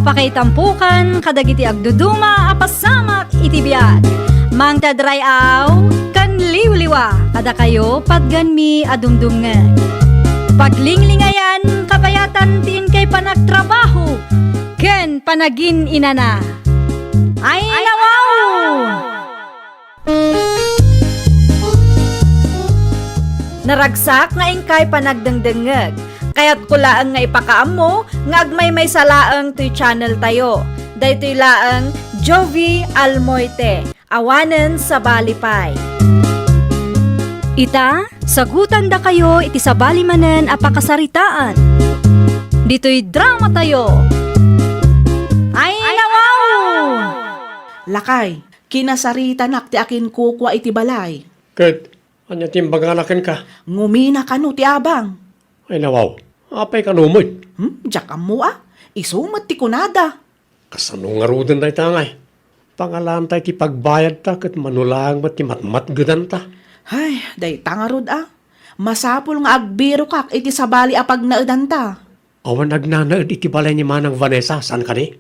Apakaitampukan, kadagiti agduduma, apasamak itibiyat. Mang tadrayaw, kan liwliwa, kada kayo patganmi adumdumngan. Paglinglingayan, kabayatan tin kay panagtrabaho, ken panagin inana. Ay nawaw! Naragsak nga ingkay panagdengdengeg. Kaya't kulaang nga ipakaam mo, nga agmay may salaang to'y channel tayo. Daytoy laang Jovi Almoite, awanen sa balipay. Ita, sagutan da kayo iti sa balimanen apakasaritaan. Dito'y drama tayo. Ay nawaw! Lakay, kinasarita nak ti akin kukwa iti balay. Kat, anya timbaganakan ka? Ngumina ka no ti abang. Ay nawaw, apay ka numod. Diyak mo isumat ti kunada. Kasano nga rudan tayo tangay. Pangalan tayo ti pagbayad ta, kat manulang mat ti matmatgadan ta. Ay, day tangarod Masapul nga agbiro kak iti sabali apag naedan ta. Awan nagnanaad iti balay ni Manang Vanessa, saan ka ni?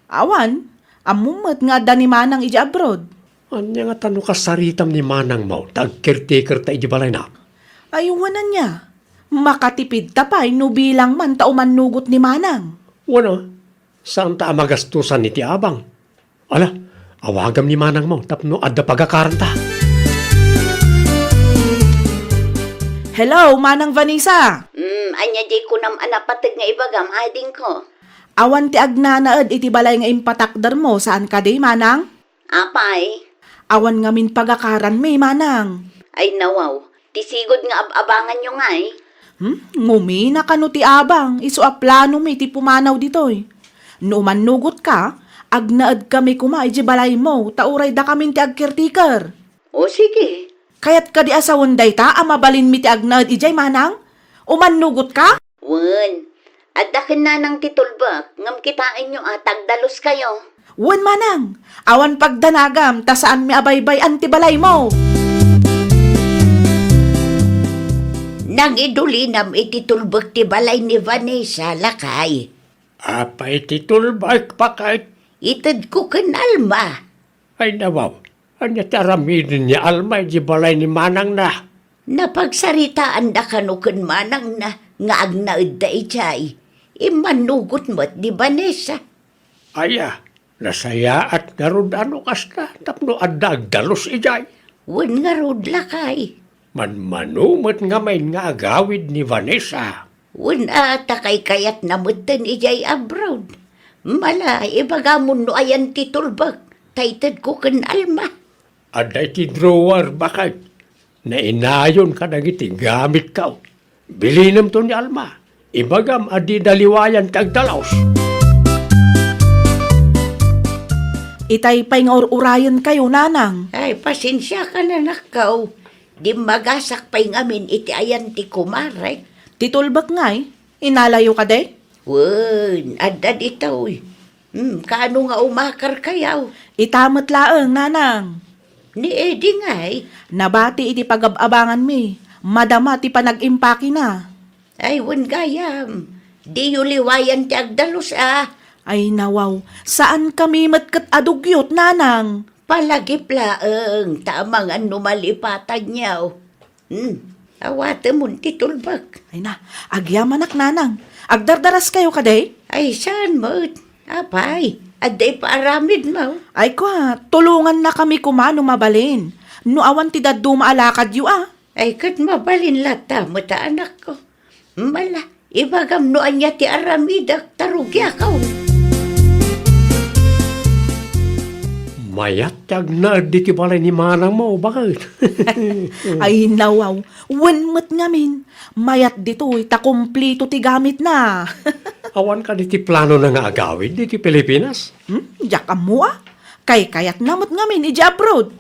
Awan, amumat nga da ni Manang iji abroad. Anya nga tano kasaritam ni Manang mo, tag-caretaker ta iti balay na. Ayuwanan niya. Makatipid tapay no bilang man tauman nugot ni Manang. Wala, saan ta amagastusan ni ti abang? Ala, awagam ni Manang mo, tapno adda pagakaranta. Hello, Manang Vanessa. Anya di ko nam anapatag nga ibagam, ading ko. Awan ti agnanaed iti balay nga impatakdar mo, saan ka di, Manang? Apay, Awan nga min pagakaran may, Manang. ay nawaw, tisigod nga abangan nyo nga eh. Ngumina ka no ti abang, iso a plano mi ti pumanaw ditoy. No manugot ka, agnaed kami kuma iti balay mo, tauray da kami ti agkirtiker. O sige, Kayat ka di asawon day ta, amabalin mi ti agnaed ijay, Manang? O manugot ka? wen, adakin na ng titulbak, ngam kitain nyo tagdalos kayo. Wen, Manang, awan pagdanagam, ta saan mi abaybay anti balay mo? Nang idulinam ititulbak ti balay ni Vanessa, lakay. Apay ti tulbak pa kahit. Itad ko kanalma. Ay nawaw, anya ti aramidin niya almay di balay ni Manang na. Napagsaritaan da kanukan manang na nga agnaed da ijay. Imanugot mo't di Vanessa. Aya, nasaya at narod ano kasta, tapno adda agdalos ijay. Wen nga rod lakay. Manmanumot nga may nga agawid ni Vanessa. Wen takay kayat namutan ijay abroad. Mala, ibagamon no ayan titulbak. Taytad ko kan alma. Aday ti drawer bakit? Nainayon ka nagiti gamit ka. Bilinam to ni Alma. Ibagam adi daliwayan tagdalaos. Itay pa'y nga urayan kayo, Nanang. Ay, pasensya ka na nakaw. Di magasak pa'y ngamin iti ayan ti kumarek. Titulbak nga'y, inalayo ka day? Wen, adad itaw. Kaano nga umakar kayaw? Itamat laeng, Nanang. Ni Eddie nga'y. Nabati iti pagababangan mi. Madama ti panag-impaki na. Ay, wen gayam. Di yuliwayan ti agdalos Ay nawaw, saan kami matkat adugyot, Nanang? Palagip laeng, tamang ano malipatan niyaw. Awate mo titulbak. Ay na, agyamanak, Nanang. Agdardaras kayo kaday? Ay, saan mo? Apay, aday paaramid mo. Ay kwa, tulungan na kami kumano mabalin. No awan ti daddo maalakad yu Ay, kat mabalin lata mo ta anak ko. Mala, ibagam no anya ti aramidak tarugya ka. Mayat tag na di ti balay ni Manang mo, bakit? Ay nawaw, wenmet ngamin. Mayat dito'y takumplito ti gamit na. Awan ka di ti plano na nga agawid di ti Pilipinas. Diyak mo Kay kayat namot ngamin iji abroad.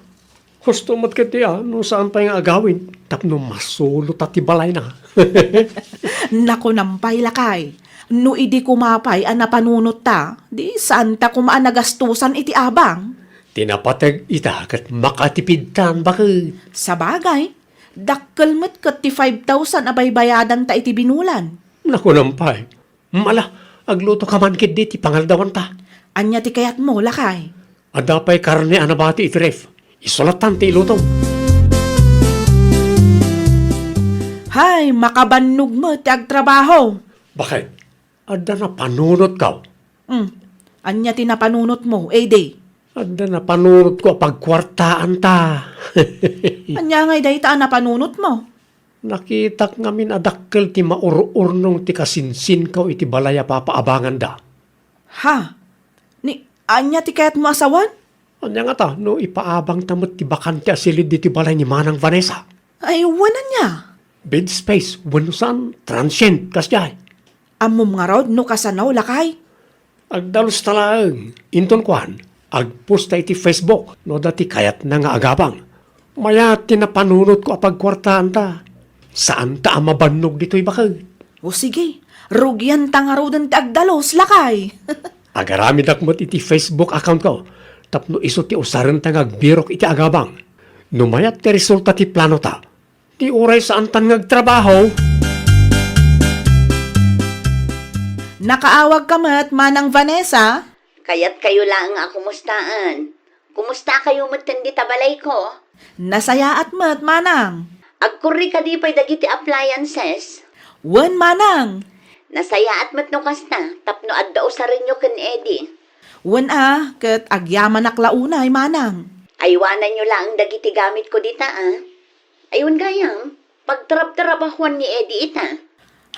Gusto mo't ka ti no saan pa yung agawin. Tapno masulot at ti balay na. Nako nampay lakay. No idi kumapay ang napanunot ta, di saan ta kumaan nagastusan iti abang? Tinapatag ita kat makatipid tan bakit? Sa bagay, dakkel met kat ti 5,000 abay bayadan ta iti binulan. Naku nampay, mala, agluto ka man kid ti pangaldawan ta. Anya ti kayat mo, lakay. Adapay karne anabati itref. Isulatan ti ilutong. Hay, makabannog mo ti agtrabaho. Bakit? Adda na panunot ka. Anya ti napanunot mo, edi. Adda na panunot ko pagkwartaan ta. Anya ngay dayta napanunot mo. Nakitak ngamin adakkel ti maururnong ti kasinsin ka iti balaya papaabangan da. Ha? Anya ti kayat mo asawan? Anya nga ta, no ipaabang tamot ti bakante asilid di ti balay ni Manang Vanessa. Ay, wanan niya. Bed space, wanusan, transient, kasjay. Amom nga raw, no kasanaw, lakay. Agdalos talaang, inton kuhan, agposta iti Facebook, no dati kayat na nga agabang. Maya tinapanunot ko apagkwartaan ta. Saan ta amabannog dito'y bakag? O sige, rugyan ta nga raw ti agdalos, lakay. Agaramid akmot iti Facebook account ko, tapno iso ti usaran ta nga agbirok iti agabang. Numayat ti resulta ti plano ta. Ti oray saan tan ngagtrabaho. Nakaawag ka mat, Manang Vanessa? Kayat kayo lang nga kumustaan. Kumusta kayo matindi tabalay ko? Nasaya at mat, Manang. Agkuri ka di pa'y dagiti appliances. Wan, Manang. Nasaya at matnukas na, tapno adda sa rin nyo kan Eddie. Wan kat agyaman aklaunay, Manang. Aywanan nyo lang dagiti gamit ko dita Ayun gayam, pagtrab-trabahuan ni Eddie ita.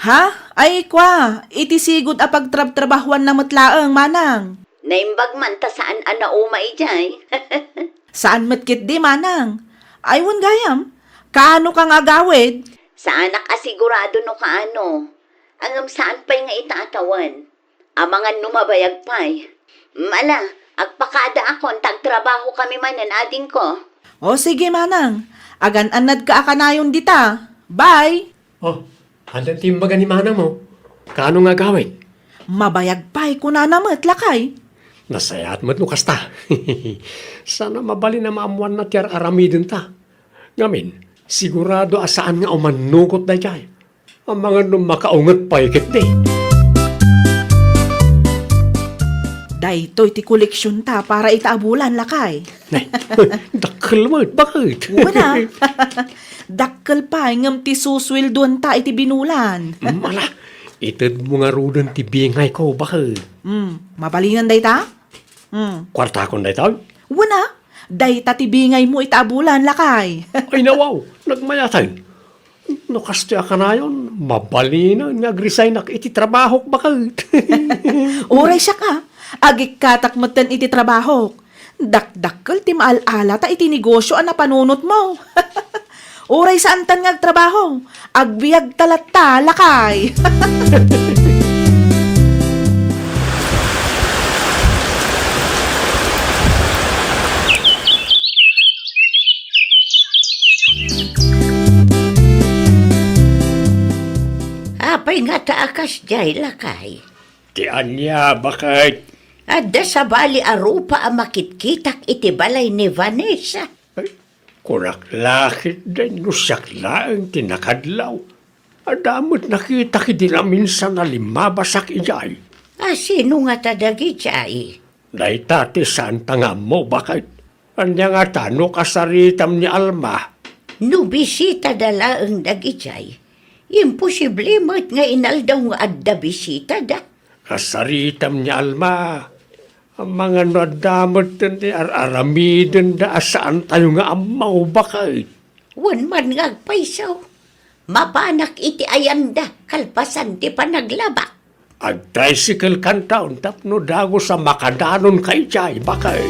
Ha? Ay, kwa. Iti sigod a pagtrab-trabahuan na matlaang, Manang. Naimbag man ta saan anauma ijay. Saan matkit di, Manang? Ay, wan gayam. Kaano kang agawid? Sa anak asigurado no kaano. Angam saan pa'y nga itaatawan. Amangan numabayag pa'y. Mala, agpakada ako ang tagtrabaho kami man ang ading ko. O sige, Manang. Agan-anad ka akanayon dita. Bye! Oh, andan timbaga ni Manang mo. Kano nga gawin? Mabayag pa'y kunanamat, lakay. Nasayat mo't lukas ta. Sana mabali na maamuan na tiyar aramidin ta. Ngamin, sigurado asaan nga umanugot na dyan. Ang mga nung makaungat pa ikit di. Daytoy ti koleksyon ta para itaabulan, lakay. Nay, dakil mo, bakit? Wala. Dakkel pa, ngam ti susweldoan ta iti binulan. Mala, itad mo nga rudan ti bingay ko, bakit? Mabalingan day ta? Kwarta ko na ito? Wala. Day ta ti bingay mo itaabulan, lakay. Ay nawaw, nagmayatan. No kastya ka na yun, mabali na, nag-resign ak iti trabaho, bakit? Oray siya ka. Agik katakmatan iti trabaho. Dakdakkel ti maalala ta iti negosyo ang napanunot mo. Oray saan tan ngagtrabaho. Agbiag talat ta, lakay. Apay nga taakas jay lakay. Ti anya, bakit? Adda sa bali arupa ang makitkitak iti balay ni Vanessa. Ay, kurak lakit din, nusak lang tinakadlaw. Adamot nakita ki na minsan na limabasak ijay. Sino nga tadagi jay? Day tati saan tanga mo, bakit? Anya nga tano kasaritam ni Alma. Nubisita dala ang dagi jay. Imposible mo't nga inaldaw nga adda bisita da. Kasaritam ni Alma. Ang mga nadamot ni aramidin da saan tayo nga amaw, bakit? Wan man nga paisaw. Mapanak iti ayanda, kalpasan ti panaglaba. Ag-tricycle kan taon tapno dago sa makadanon kay Jay, bakit?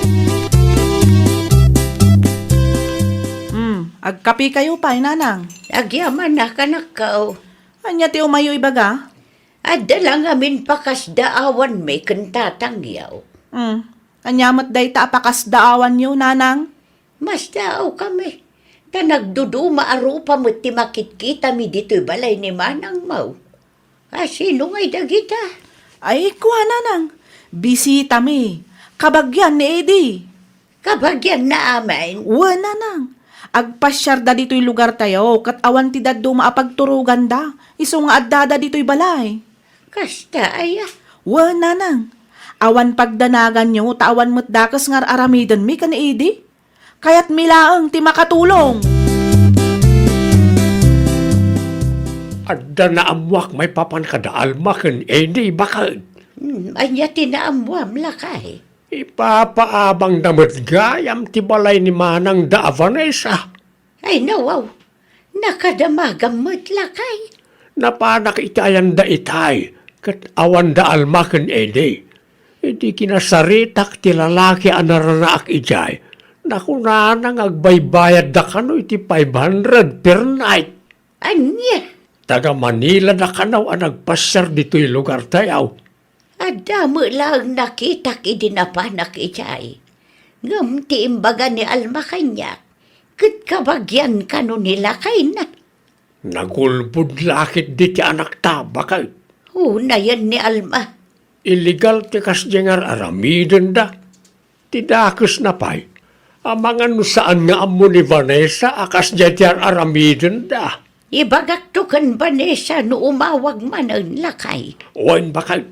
Agkapi kayo pa, Nanang. Agyaman na kanakaw. Anya ti umayo ibaga? Adda lang amin pakasdaawan may kantatangyaw. Anyamat day ta apakas daawan nyo, Nanang. Mas daaw kami. Ta nagduduma arupa mo ti makitkita mi dito'y balay ni Manang Mau. Sino nga'y dagita? Ay, kuha, Nanang. Bisita mi. Kabagyan ni Eddie. Kabagyan na amin. Uwa, Nanang. Agpasyar da dito'y lugar tayo, kat awan ti daddo maapagturugan da. Iso nga addada dito'y balay. Kasta aya. Nanang. Awan pagdanagan nyo, tawan mo't dakas ngar aramidan mi kaniidi. Kaya't milaang ti makatulong. Adda na amwak may papan kada almaken, di bakad. Anya tinaamwam lakay. Ipapaabang damat gayam ti balay ni Manang da Vanessa. Ay nawaw, nakadamagam mo't lakay. Napanak itayan da itay, kat awan da almaken, di. Hindi kinasaritak ti lalaki anaranaak ijay. Nakunanang agbaybayad da kano iti 500 per night. Anya, Taga Manila na kanaw ang nagpasyar dito'y lugar tayaw. adamo lang nakita idinapanak ijay. Ngam ti imbaga ni Alma kanya, kat kabagyan kano nila kay na. Nagulbud lakit di ti anak ta, bakay. Una yan ni Alma. Illegal ti kasjengar aramiden da. Tidakus na pay. Amangan no saan nga amo ni Vanessa akas jayar aramiden da. Ibagak to kan Vanessa no umawag man ang lakay. Oin bakay.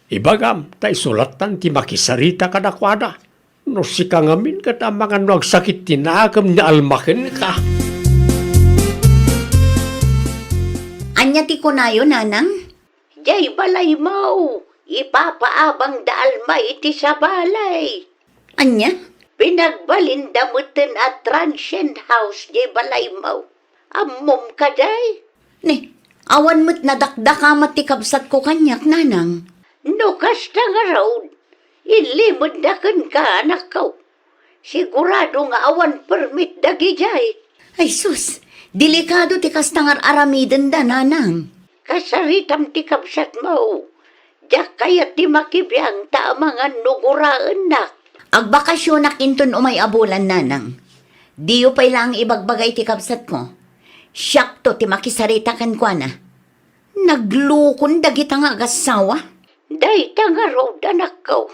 Ibagam, tay sulatan ti makisarita kadakwada. No si kangamin kat amangan no agsakit tinagam ni almaken ka. Anya ti kunayo, nanang? Jay balay mo, ipapaabang daal ma iti sa balay. Anya? Pinagbalindamutin at transient house jay balay mo. Ammom ka jay. Ni, awan mo't nadakdaka matikabsat ko kanyak, nanang. No kasta nga road, ilimod na kan ka anak ko. Sigurado nga awan permit dagi jay. Ay sus, delikado ti kastangar aramiden da, nanang. Kasaritam ti kabsat mo. Diyak kaya ti makibiyang ta mga nuguraan na. Agbakasyonak inton umay abulan, nanang. Diyo pa'y lang ibagbagay ti kabsat ko. Siyak to ti makisarita kan kwa na. Naglukon dagita nga agasawa. Day ta nga road anak ko.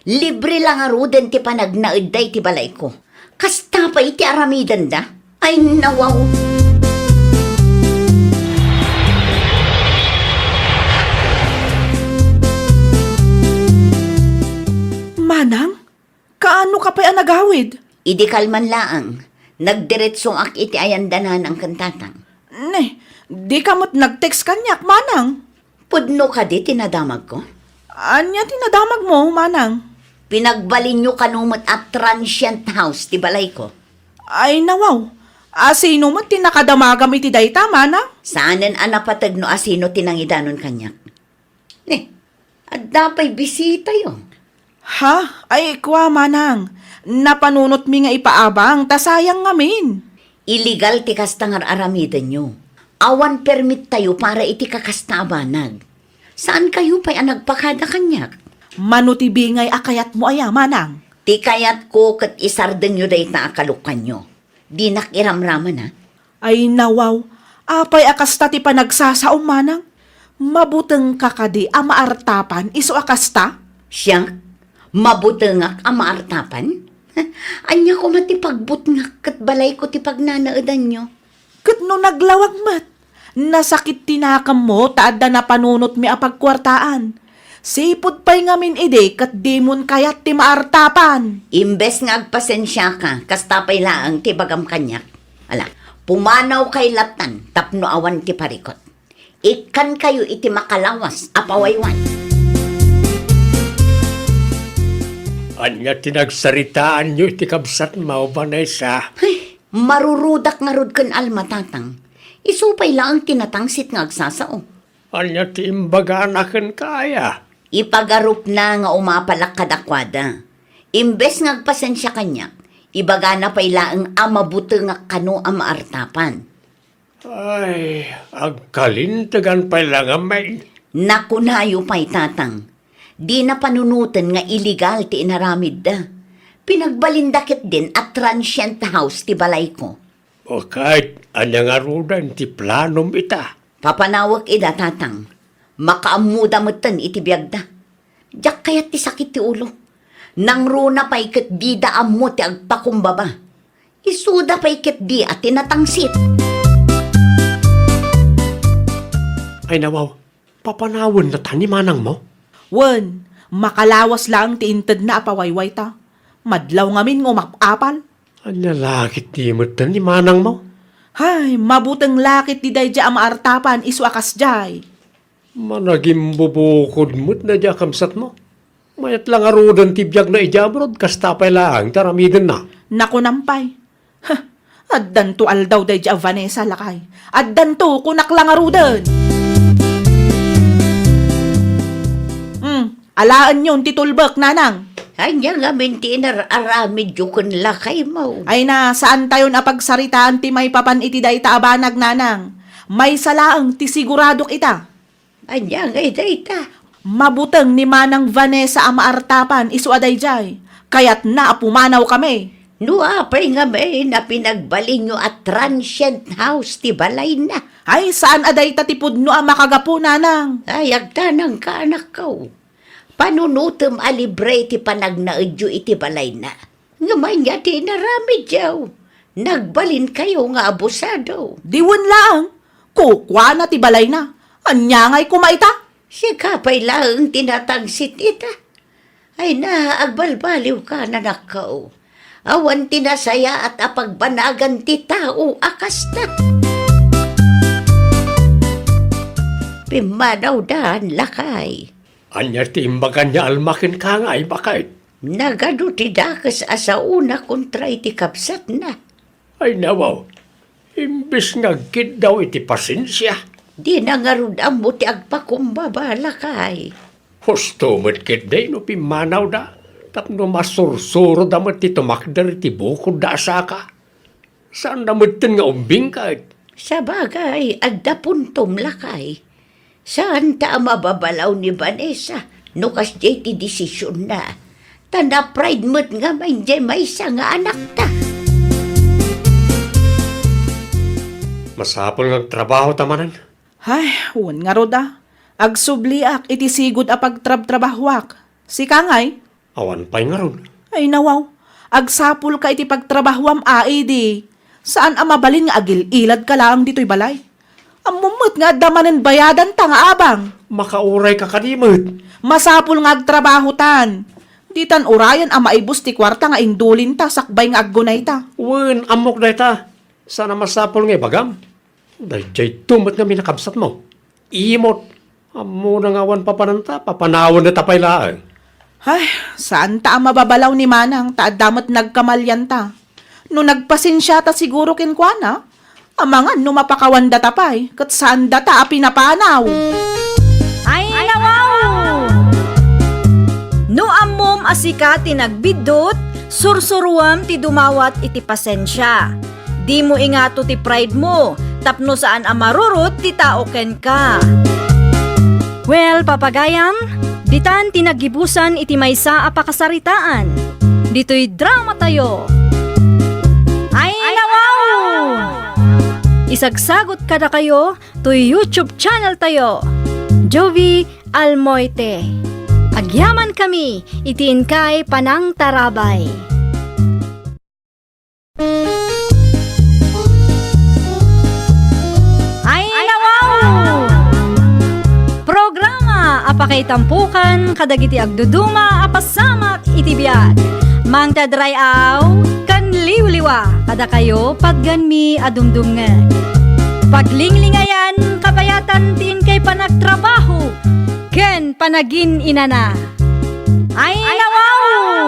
Libre lang nga ruden ti panagnaid day ti balay ko. Kasta pa iti aramidan da. Ay nawaw. Manang, kaano ka pa'y anagawid? Idi kalman laang. Nagdiretsong ak iti ayandanan ang kantatang. Ne, di ka mo't nag-text kanyak, Manang. Pudno ka di tinadamag ko. Anya tinadamag mo, Manang? Pinagbalin nyo kanumot at transient house ti balay ko. Ay nawaw, asino mo't tinakadamagam iti dayta, Manang? Saanen anapatag no asino tinangidanon kanyak. At dapay bisita yun. Ha? Ay, kwa, Manang. Napanunot mi nga ipaabang, tasayang ngamin. Illegal ti kastangar aramiden nyo. Awan permit tayo para iti kakastaabanag. Saan kayo pa'y nagpakada kanyak? Manutibingay akayat mo aya, Manang. Ti kayat ko kat isardeng nyo day ta akalukan nyo. Di nakiramraman ha. Ay nawaw, apay akasta ti panagsasaom, Manang. Mabuteng kakadi amaartapan, iso akasta? Siya, mabutengak ang maartapan? Anya ko matipagbutngak kat balay ko ti pagnanaadan nyo. Kat no naglawag mat, nasakit tinakam mo, taadda na panunot mi apagkwartaan. Sipod pa'y ngamin ide, kat dimon kayat ti maartapan. Imbes nga agpasensya ka, kastapay laang ti bagam kanyak. Ala, pumanaw kay latan, tapno awan ti parikot. Ikan kayo iti makalawas, apawaywan. Anya tinagsaritaan nyo iti kabsat mo, Vanessa. Ay, marurudak nga rod kan almatatang. Isupay lang tinatangsit nga agsasao. Anya ti imbaga naken kaya. Ipagarup na nga umapalak kadakwada. Imbes nga agpasensya kanya, ibaga na pa'y laang amabuto nga kano ang maartapan. Ay, agkalintagan pa lang amay. Nakunayo pa'y tatang. Di na panunutan nga illegal ti inaramid da. Pinagbalindakit din at transient house ti balay ko. O kahit anya nga rudan ti planom ita. Papanawag ida tatang. Makaamuda moten iti biyagda. Diyak kayat ti sakit ti ulo. Nang runa pa ikat di daam mo ti agpakumbaba. Isuda pa ikat di at tinatangsit. Ay nawaw, papanawon na tani manang mo? Wen, makalawas lang ti inted na apawayway ta. Madlaw ngamin ngumapapal. Anya lakit di mo ni manang mo. Hay, mabuteng lakit di dayja ang maartapan isu akas jay. Managim bubukod mo't na dya kamsat mo. Mayat lang arudan tibiyag na ijabrod, kastapay lang, taramidin na. Naku nampay. Hah, addan to aldaw dayja Vanessa lakay. Addan to kunak lang arudan. Alaan yun titulbak nanang. Anya nga minti aramid yukon lakay mo. Ay na, saan tayo napagsaritaan ti may papan iti day taabanag nanang? May salaang ti siguradok ita. Anya nga ita. Mabuteng ni Manang Vanessa ang maartapan isu aday jay. Kaya't naapumanaw kami. Nuapay nga may na pinagbalin nyo at transient house ti balay na. Ay, saan aday tatipod no ang makagapu nanang? Ay, agtanang ka anak ko. Panunutom alibre ti panagnaedyo iti balay na. Ngaman niya ti narami jaw. Nagbalin kayo nga abusado. Diwan lang. Kukwa na ti balay na. Anya nga'y kumaita. Si kapay lang tinatangsit ita. Ay na, agbalbaliw ka na nakaw. Awan tinasaya at apagbanagan ti tao akas na. Pimanaw daan lakay. Anya ti imbagan niya almakin ka nga ay bakit. Nagado ti dakas asauna kontra iti kapsat na. Ay nawaw, imbis nga gid daw iti pasensya. Di nangarud ang mo ti agpakumbaba lakay. Husto mo't gid day no pimanaw da. Tapno masursuro da mo't ti tumakdar iti bukod da asaka. Saan da mo't nga umbing ka? Sa bagay, adda puntom lakay. Saan ta mababalaw ni Vanessa? Nukas jay ti desisyon na. Tanda pride mo't nga may isa nga anak ta. Masapol nga trabaho tamanan. Ay, wan nga roda. Agsubliak iti sigud a pagtrab-trabahwak. Si Kangay, Awan pa'y nga ron. ay nawaw. Agsapul ka iti pagtrabahwam di. Saan ang mabalin nga agil-ilad ka lang dito'y balay? Ang mumut nga damanan bayadan ta nga abang. Makauray ka kanimot. Masapul nga agtrabahutan. Ditan urayan ang maibus ti kwarta nga indulin ta sakbay nga aggunay ta. Wen, amok na ita. Sana masapol nga bagam. Dahil jay tumot nga minakabsat mo. Imot. Amo na nga wan papananta, papanawan na tapay lang. Ay, saan ta ang mababalaw ni Manang ta damat nagkamalyan ta? No nagpasensya ta siguro kinkwana, amangan no mapakawanda tapay, kat saan data a pinapanaw. Ay, nawaw! No ammom asika ti nagbidot, sursuruam ti dumawat iti pasensya. Di mo ingato ti pride mo, tapno saan amarurot ti tao ken ka. Well, papagayam, ditan tinagibusan iti maysa a pakasaritaan. Dito'y drama tayo. Ay, nawaw! Isagsagot kada kayo to YouTube channel tayo. Jovi Almoite. Agyaman kami, itiin kay Panang Tarabay. Ay, nawaw! Programa apakay tampukan kadagiti agduduma apasamak iti biag. Mang tadrayaw kan liwliwa kada kayo pagganmi adumdumngan. Paglinglingayan kapayatan tiin kay panagtrabaho ken panagin inana. Ay, nawaw!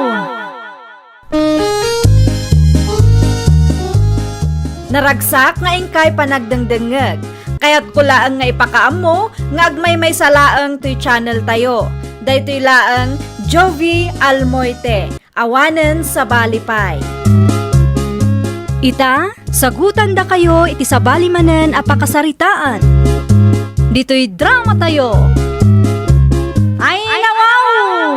Naragsak nga ingkay panagdengdengeg. Kaya't kulaang nga ipakaam mo, nga agmay may salaang to'y channel tayo. Daytoy laang Jovi Almoite, awanen sa balipay. Ita, sagutan da kayo iti sa balimanen apakasaritaan. Dito'y drama tayo. Ay, nawaw!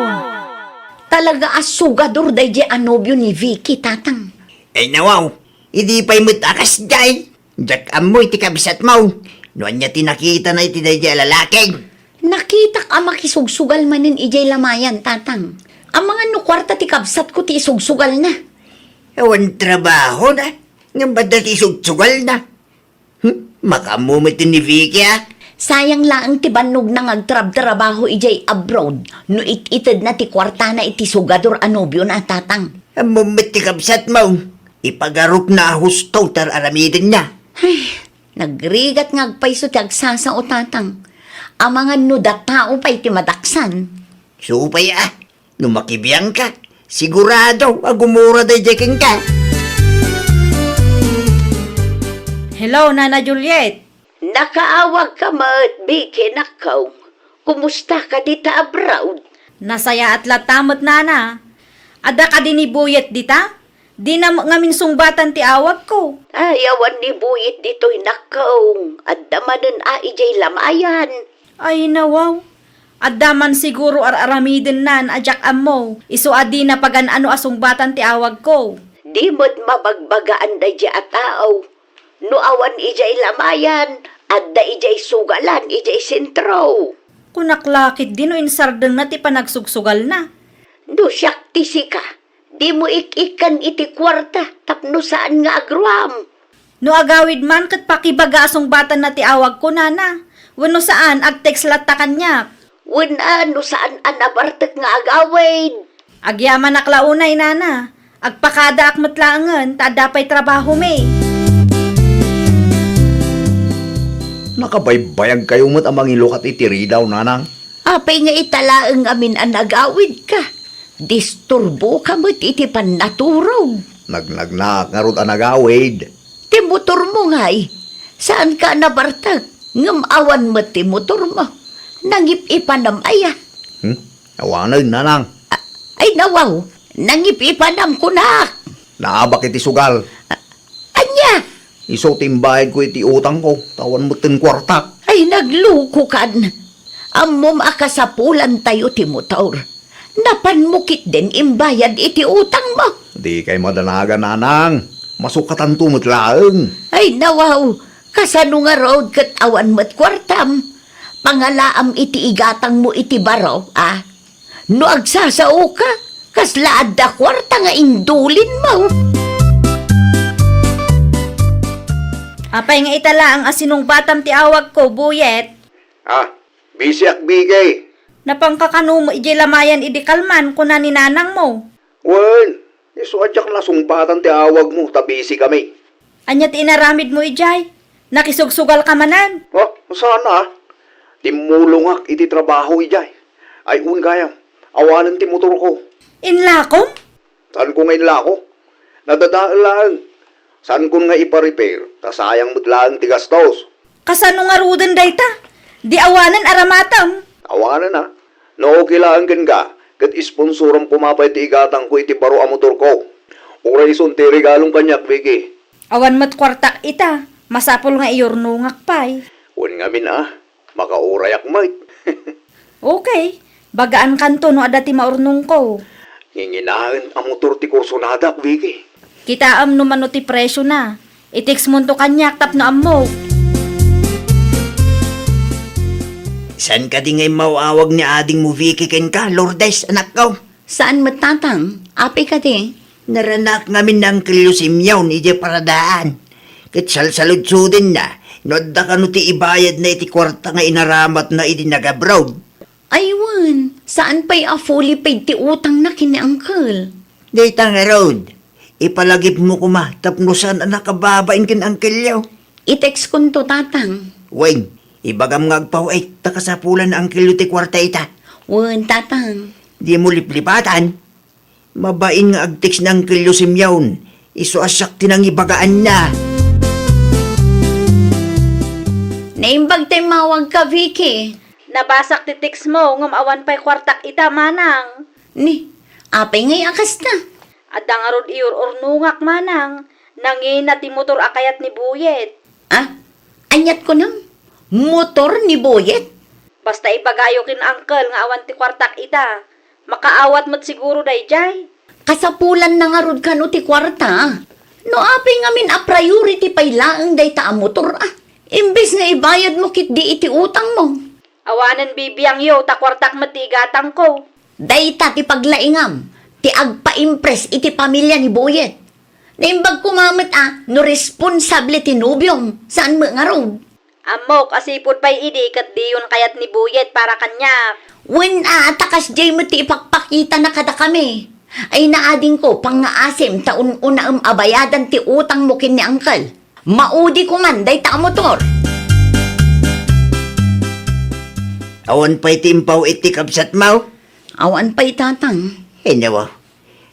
Talaga asugador day di anobyo ni Vicky, tatang. Ay nawaw, hindi pa'y mutakas jay. Jak amoy ti kabisat mo. Noan niya tinakita na iti day lalaki. Nakita ka makisugsugal manin ijay lamayan, tatang. Ang mga nukwarta ti kabsat ko ti isugsugal na. Ewan trabaho na. Nga ba dati sugsugal na? Makamumit ni Vicky ah. Sayang lang ti banog na ngagtrab-trabaho ijay abroad. No ititid na ti kwarta na iti sugador anobyo na tatang. Amumit ti kabsat mo. Ipagarup na husto tar aramidin niya. Ay, nagrigat ngagpay so ti agsasa o tatang. Ang mga nudat tao pa iti madaksan. Supay numakibiyang ka. Sigurado, agumura day jeking ka. Hello, Nana Juliet. Nakaawag ka mat, Biki, nakaw. Kumusta ka dita abroad? Nasaya at latamot, Nana. Ada ka din ni Buyet dita? Di na ngamin sungbatan ti awag ko. Ayawan ni Buyit dito'y nakaw. At damanan ijay lamayan. Ay, nawaw. Adaman siguro aramidin nan ajak amo. Isu adi na pagan ano asungbatan ti awag ko. Di mo't mabagbagaan da a tao. No awan ijay lamayan, at da ijay sugalan, ijay sentro. Kunaklakit din o insardeng na ti panagsugsugal na. No siyak tisika, di mo ikikan iti kwarta, tapno saan nga agruam. No agawid man kat pakibaga asungbatan na ti awag ko, Nana. Wano saan agtext latta kanyak. No saan anabartek nga agawid. Agyaman aklaunay, Nana. Agpakada akmatlaangan, tadapay trabaho may. Nakabaybayag kayo mo't amang ilukat itiri daw, nanang. Apay nga italaang amin ang nagawid ka. Disturbo ka mo't iti panaturog. Nagnagnak nga rod ang nagawid. Ti motor mo nga'y. Saan ka nabartag? Ngamawan mo ti motor mo. Nangip-ipanam aya. Awanan, nanang. Ay nawaw, nangip-ipanam ko na. Naabak iti sugal. Anya? Iso timbayad ko iti utang ko. Tawan mo tin kwarta. Ay nagluko kan. Amom akasapulan tayo ti motor. Napanmukit din imbayad iti utang mo. Di kay madanaga, nanang. Masukatan tumot laeng. Ay nawaw, kasano nga road kat awan mo't kwartam. Pangalaam iti igatang mo iti baraw, No agsasao ka, kaslaad da kwarta nga indulin mo. Apay nga itala ang asinong batam ti awag ko, Buyet. Bisyak bigay. Napangkakano mo ijay lamayan idi kalman kuna ni nanang mo. Wen, iso adyak na sumbatan ti awag mo. Tabisi kami. Anyat inaramid mo ijay. Nakisugsugal ka manan. Sana timulungak iti trabaho ijay. Ay gayam. Awanan ti motor ko. Inlakom? Saan ko ngayon lako? Nadadaan lang. Saan ko nga ipa-repair? Tasayang mutlaan ti gastos. Kasano nga ruden dayta? Di awanan aramatam. Awanan na. No, kailangan ka. Kat isponsorang pumapay ti igatang ko iti baro ang motor ko. Oray son ti regalong kanyak, Vicky. Awan mat kwartak ita. Masapol nga iyornungak pay. Wan nga min makauray akmait. Okay. Bagaan kanto no ada ti maurnong ko. Nginginahan ang motor ti kursonadak, Vicky. Kitaam no mano ti presyo na. Itix mo to kanyak tap no ammo. San ka di ngay mawawag ni ading mo, Vicky, ken ka, Lourdes, anak ko? Saan matatang? Api ka di? Naranak ngamin ng kilusimyaw ni Ije paradaan. Kat salsaludsudin na, nodda ka no ti ibayad na iti kwarta nga inaramat na iti nag-abroad. Aywan, saan pa'y fully paid ti utang na kini uncle? Dita nga road, ipalagip mo kuma, tapno saan ang nakababain kin uncle yaw. I-text ko to tatang. Weng, ibagam ngagpaw ay takasapulan ang kilo ti kwarta ita. Wan tatang. Di mo liplipatan. Mabain nga agtiks ng kilo simyawn. Iso asak tinang ibagaan na. Naimbag tayo mawag ka, Vicky. Nabasak ti tix mo ngam awan pay kwartak ita manang. Ni, apay ngay akas na. Adang arod iyor ornungak manang. Nangina ti motor akayat ni Buyet. Anyat ko nang. Motor ni Boyet? Basta ipagayo kin uncle nga awan ti kwartak ita. Makaawat mo't siguro dayjay. Kasapulan na nga rod ka no ti kwarta. No apay nga min a priority pay laang day ta ang motor Imbes nga ibayad mo kit di iti utang mo. Awanan bibiyang yo ta kwartak matigatang ko. Dayta ti paglaingam, ti agpa-impress iti pamilya ni Boyet. Naimbag kumamit no responsable ti nubyong, saan mo nga road? Amok, asipod pa'y idi, kat di yun kayat ni Buyet para kanya. Wen takas jay mo ti ipakpakita na kada kami. Ay naading ko, pang-aasim, taon una abayadan ti utang mo kin ni Uncle. Maudi ko man, day ta motor. Awan pa'y timpaw iti kabsat mo. Awan pa'y tatang. Hinawa.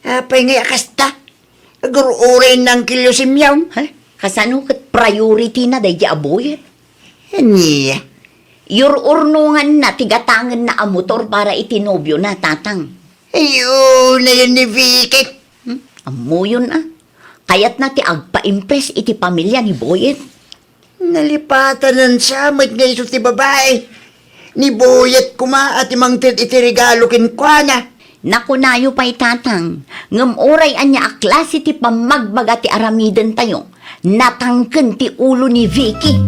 Apay nga akasta. Agururin ng kilusimyaw. Ha? Kasano kat priority na day di abuyet? Niya. Yururnungan na tigatangan na ang motor para itinobyo na tatang. Ayun na yun ni Vicky. Amo yun Kayat na ti agpa-impress iti pamilya ni Boyet. Nalipatan ng samit nga iso ti babae. Ni Boyet kuma at imang iti regalo kinkwana. Nakunayo pa'y tatang, ngam oray anya aklase ti pamagbaga ti aramiden tayo, natangken ti ulo ni Vicky.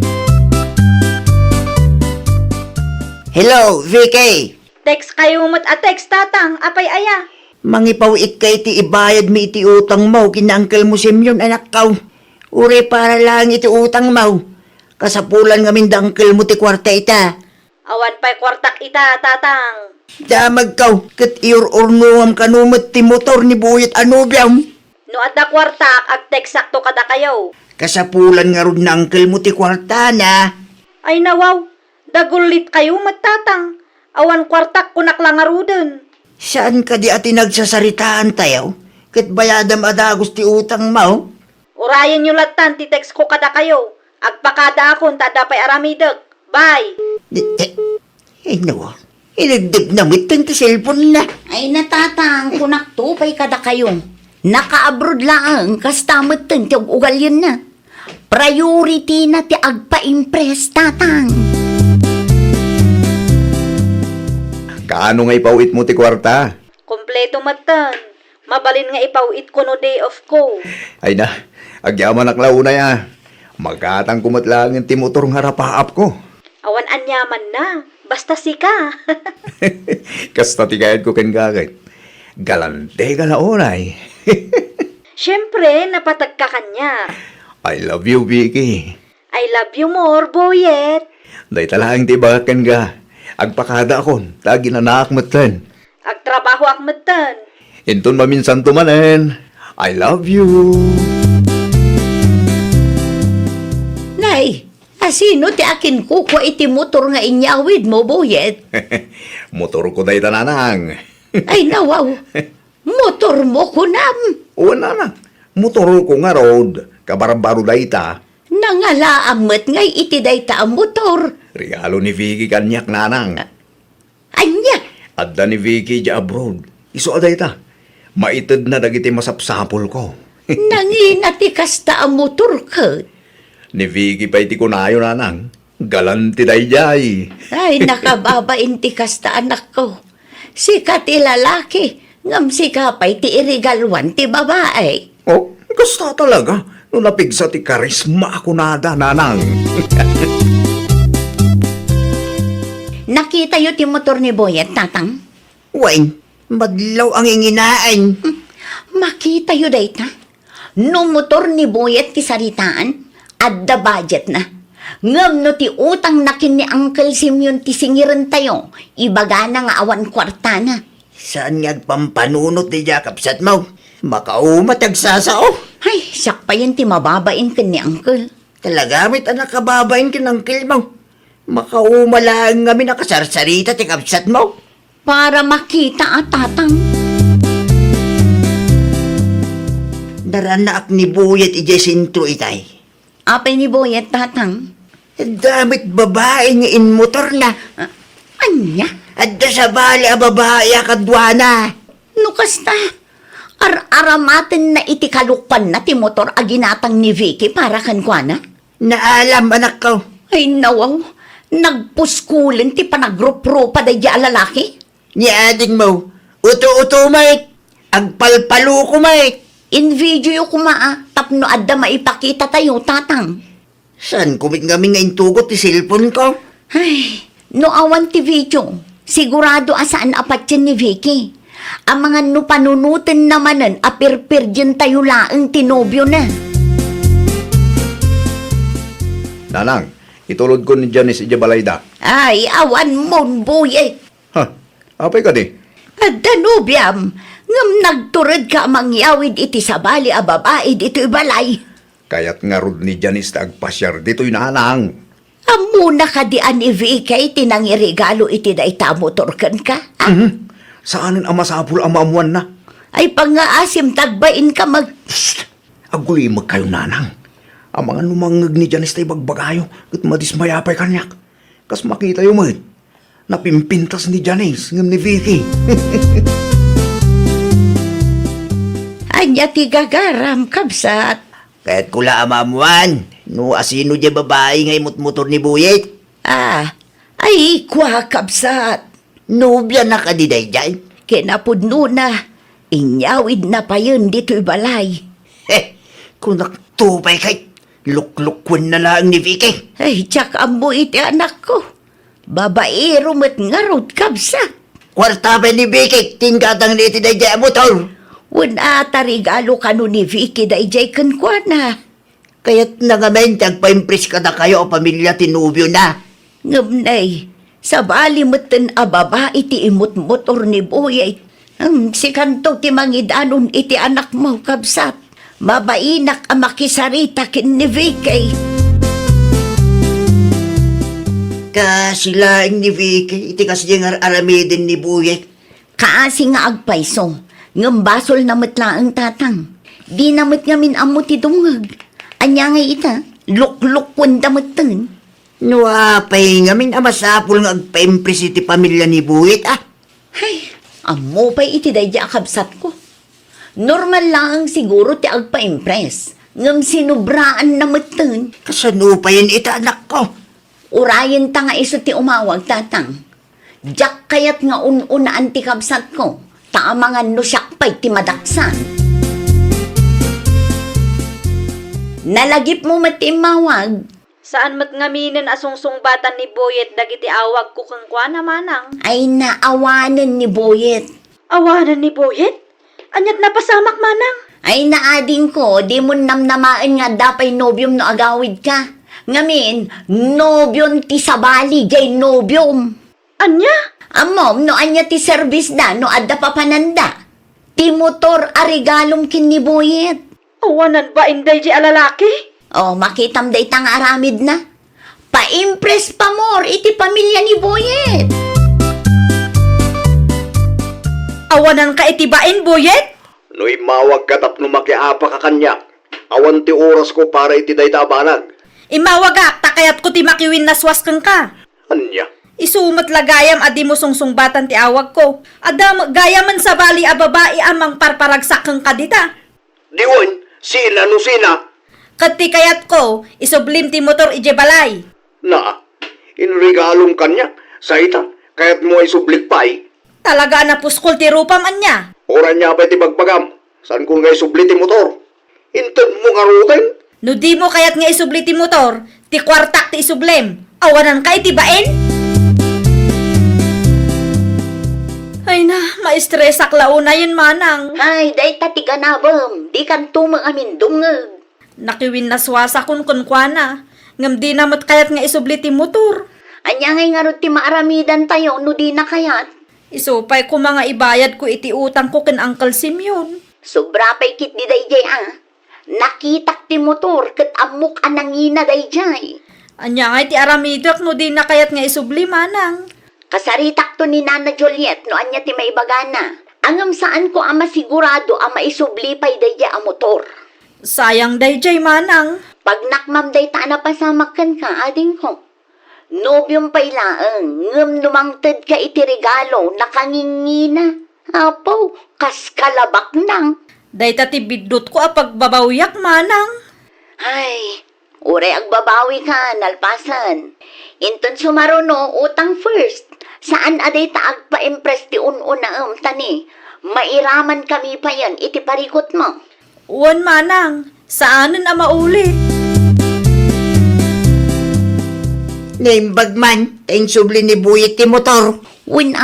Hello, Vicky. Text kayo mo't text tatang, apay aya. Mangipaw ikay ti ibayad mi iti utang mo kina Uncle mo Simeon anak kaw. Uri para lang iti utang mo. Kasapulan ngamin da Uncle mo ti kwarta ita. Awan pa'y kwartak ita, tatang. Damag kaw, kat iur-urnuam kanumot ti motor ni Buyet Anubiam. No adda kwartak, text sakto kada kayo. Kasapulan nga ron na Uncle mo ti kwarta na. Ay nawaw, dagulit kayo matatang. Awan kwartak kunak lang aruden. Saan ka di ati nagsasaritaan tayo? Kat bayadam adagos ti utang mo? Urayan nyo latan, ti text ko kada kayo. Agpakada akon, tada pa'y aramideg. Bye! Ay nawa, inagdip na mitan ti cellphone na. Ay natatang, kunak tupay kada kayo. Naka-abroad lang, kastamot ten ti ugal yun na. Priority na ti agpa-impress, tatang. Kaano nga ipawit mo ti kwarta? Kompleto matan. Mabalin nga ipawit ko no day off ko. Ay na, agyaman aklaw na ya. Magkatang kumatlangin ti motor nga rapaap ko. Awan anyaman na. Basta sika. Kasta ti kayad ko ken gagay. Galante ka na unay. Siyempre, napatag ka kanya. I love you, Vicky. I love you more, Boyet. Day talagang ti bakan ka. Agpakada akon, tagi na naakmatan. Agtrabaho akmatan. Inton maminsan tumanen. I love you. Nay, asino ti akin kukwa iti motor nga inyawid mo, Boyet? Motor ko day tananang. Ay nawaw, motor mo kunam. Wala na. Motor ko nga road. Kabarbaro day ta. Nangalaamat ngay iti dayta ang motor. Regalo ni Vicky kanyak nanang. Anya, Adda ni Vicky di abroad. Iso aday ta. Maitid na dagiti masapsapol ko. nanginati kasta ang motor ka. Ni Vicky pa iti kunayo nanang. Galanti day jay. Ay, nakababain ti kasta anak ko. Sika ti lalaki, ngam sika pa'y ti irigalwan ti babae. Oh, gusto talaga. Nung napigsa ti karisma ako nada nanang. Nakita yo ti motor ni Boyet, tatang? Wain, madlaw ang inginaan. Makita yo dayta. No motor ni Boyet ti saritaan, adda budget na. Ngam no ti utang nakin ni Uncle Simeon ti singiran tayo, ibaga na nga awan kwarta na. Saan nga pampanunot ni Jakapsat mo? Makaumat agsasao. Ay, siyak pa yun ti mababain ka ni Uncle. Talagamit anak kababain kinangkil mo. Makaumalaan kami nakasarsarita ti kapsat mo. Para makita tatang. Daranak ni Buyet ijesinto itay. Apay ni Boyet, tatang? Damit babae nga in motor na. Anya? Adda sa bali a babae a kadwana. No kasta, aramaten na iti kalukpan na ti motor aginatang ni Vicky para kankwana? Naalam anak ko. Ay nawaw, nagpuskulin ti panagrup-rupa day di alalaki? Ni ading mo. Uto-uto mait. Agpalpalo ko mait. In video ko tapno adda maipakita tayo, tatang. Saan kumit kami nga intugot ti cellphone ko? Ay, no awan ti video, sigurado asaan apat yan ni Vicky. Ang mga no panunutin namanan, apirpir dyan tayo laang tinobyo na. Nanang, Itulod ko ni Janice Ijabalayda. Ay, awan mon buyet. Ha? Apay ka di? At danubyam, ngam nagturad ka mangyawid iti sabali a babae dito ibalay. Kaya't nga rod ni Janice agpasyar dito'y nanang. Amuna ka di ani Vicky tinangirigalo iti dayta motor kan ka. Ah, Saanin ang masapul ang mamuan na? ay pangaasim tagbain ka mag... Agulimag kayo nanang. Ang mga numangag ni Janice tayo bagbagayo at madismayapay kanyak. Kas makita yung mga napimpintas ni Janice ngam ni Vicky. Anya ti gagaram kabsat. Kaya't kula amamuan, no asino di babae ngay mutmotor ni Buyet. Ah, ay kwa kabsat. Nobya na ka di dayjay. Kinapudno na. Inyawid na pa yun dito ibalay. Kung naktupay kay, luklukwan na lang ni Vicky. Ay, tsak amo iti anak ko. Babaero mat ngarot kabsat. Kwarta pa ni Vicky, tingkatang ni iti dayjay ang motor. Wala tarigalo kanu ni Vicky da ijay kankwana. Kaya't nangamen, tagpa-impress ka na kayo o pamilya tinubyo na. Ngamnay, sa bali matan a babae ti imot-motor ni Buyay. Si kanto ti mangidanon iti anak mo kabsat. Mabainak a makisarita kin ni Vicky. Kasilaing ni Vicky, iti kasi yung aramidin ni Buyet. Kaasi nga agpaysong. Ngambasol namat lang ang tatang. Di namat ngamin amo ti dungag. Anya nga ita, luk-lukwan damatan. Nuapay ngamin amasapul nga agpa-impress iti pamilya ni Buyet, ah. Ay, amo pa iti dayja kabsat ko. Normal lang siguro ti agpa-impress. Ngam sinubraan namatan. Kasanupayin ita anak ko. Urayan ta nga iso ti umawag tatang. Diyak kayat nga ununaan ti kabsat ko. Taamangan no siyak pa'y ti madaksan. Nalagip mo matimawag. Saan mat ngaminin asungsungbatan ni Boyet dagiti awag ko kang kwa na manang? Ay naawanan ni Boyet. Awanan ni Boyet? Anyat napasamak manang? Ay naading ko, di mo namnamaan nga dapay nobyom no agawid ka. Ngamin, nobyom ti sabali jay nobyom. Anya? Amom, no anya ti service da, no adda pa pananda. Ti motor arigalom kin ni Boyet. Awanan ba inday di alalaki? O, makitam day tang aramid na. Pa-impress pa more iti pamilya ni Boyet. Awanan ka itibain, Boyet? No'y mawag katap no makiapa ka kanyak. Awan ti oras ko para iti daytabanag. Imawagak, takayat ko ti makiwin naswas kang ka. Anya? Isumat lagayam adi mo sungsungbatan ti awag ko. Adam gayaman sa bali a babae amang parparagsak kang kadita. Diwan, sina no sina? Kati kayat ko, isublim ti motor ijebalay. Na, inregalong kanyak. Sa ita, kaya't mo ay sublik pa'y. Talaga na puskol ti rupam anya. Oran niya pa iti bagbagam. Saan kung ngay subli ti motor? Intod mo nga ruten? No di mo kayat nga isubli ti motor, ti kwartak ti isublem. Awanan ka itibain? Ay na, maistresak launa yun manang. Ay, day tatiga na bam. Di kan tumang amin dungag. Nakiwin naswasa kun kunkwana. Ngam di namat kayat nga isubli ti motor. Anya ngay nga ron ti maaramidan tayo, no di na kayat. Isupay ko mga ibayad ko iti utang ko ken Uncle Simeon. Sobra pa'y kit di dayjay ah. Nakitak ti motor, kat amok anangina dayjay. Anya nga iti aramidak no di na kayat nga isubli manang. Kasaritak to ni Nana Juliet no anya ti maibagana. Angam saan ko ama sigurado ama isubli pa'y dayjay a motor. Sayang dayjay manang. Pag nakmam day ta na pasamakan ka, ading ko. Nobyong pa'y laang, ngam numangtad ka iti regalo, nakangingina. Apo, kas kalabak nang. Dayta ti bidot ko a pagbabawyak manang. Ay, ure agbabawi ka, nalpasan. Inton sumaruno, utang first. Saan aday ta agpa-impress ti un-una tani? Mairaman kami pa yan, iti parikot mo. Uwan manang, saanan a maulit? Naimbag man, tayong subli ni Buyet ti motor. Win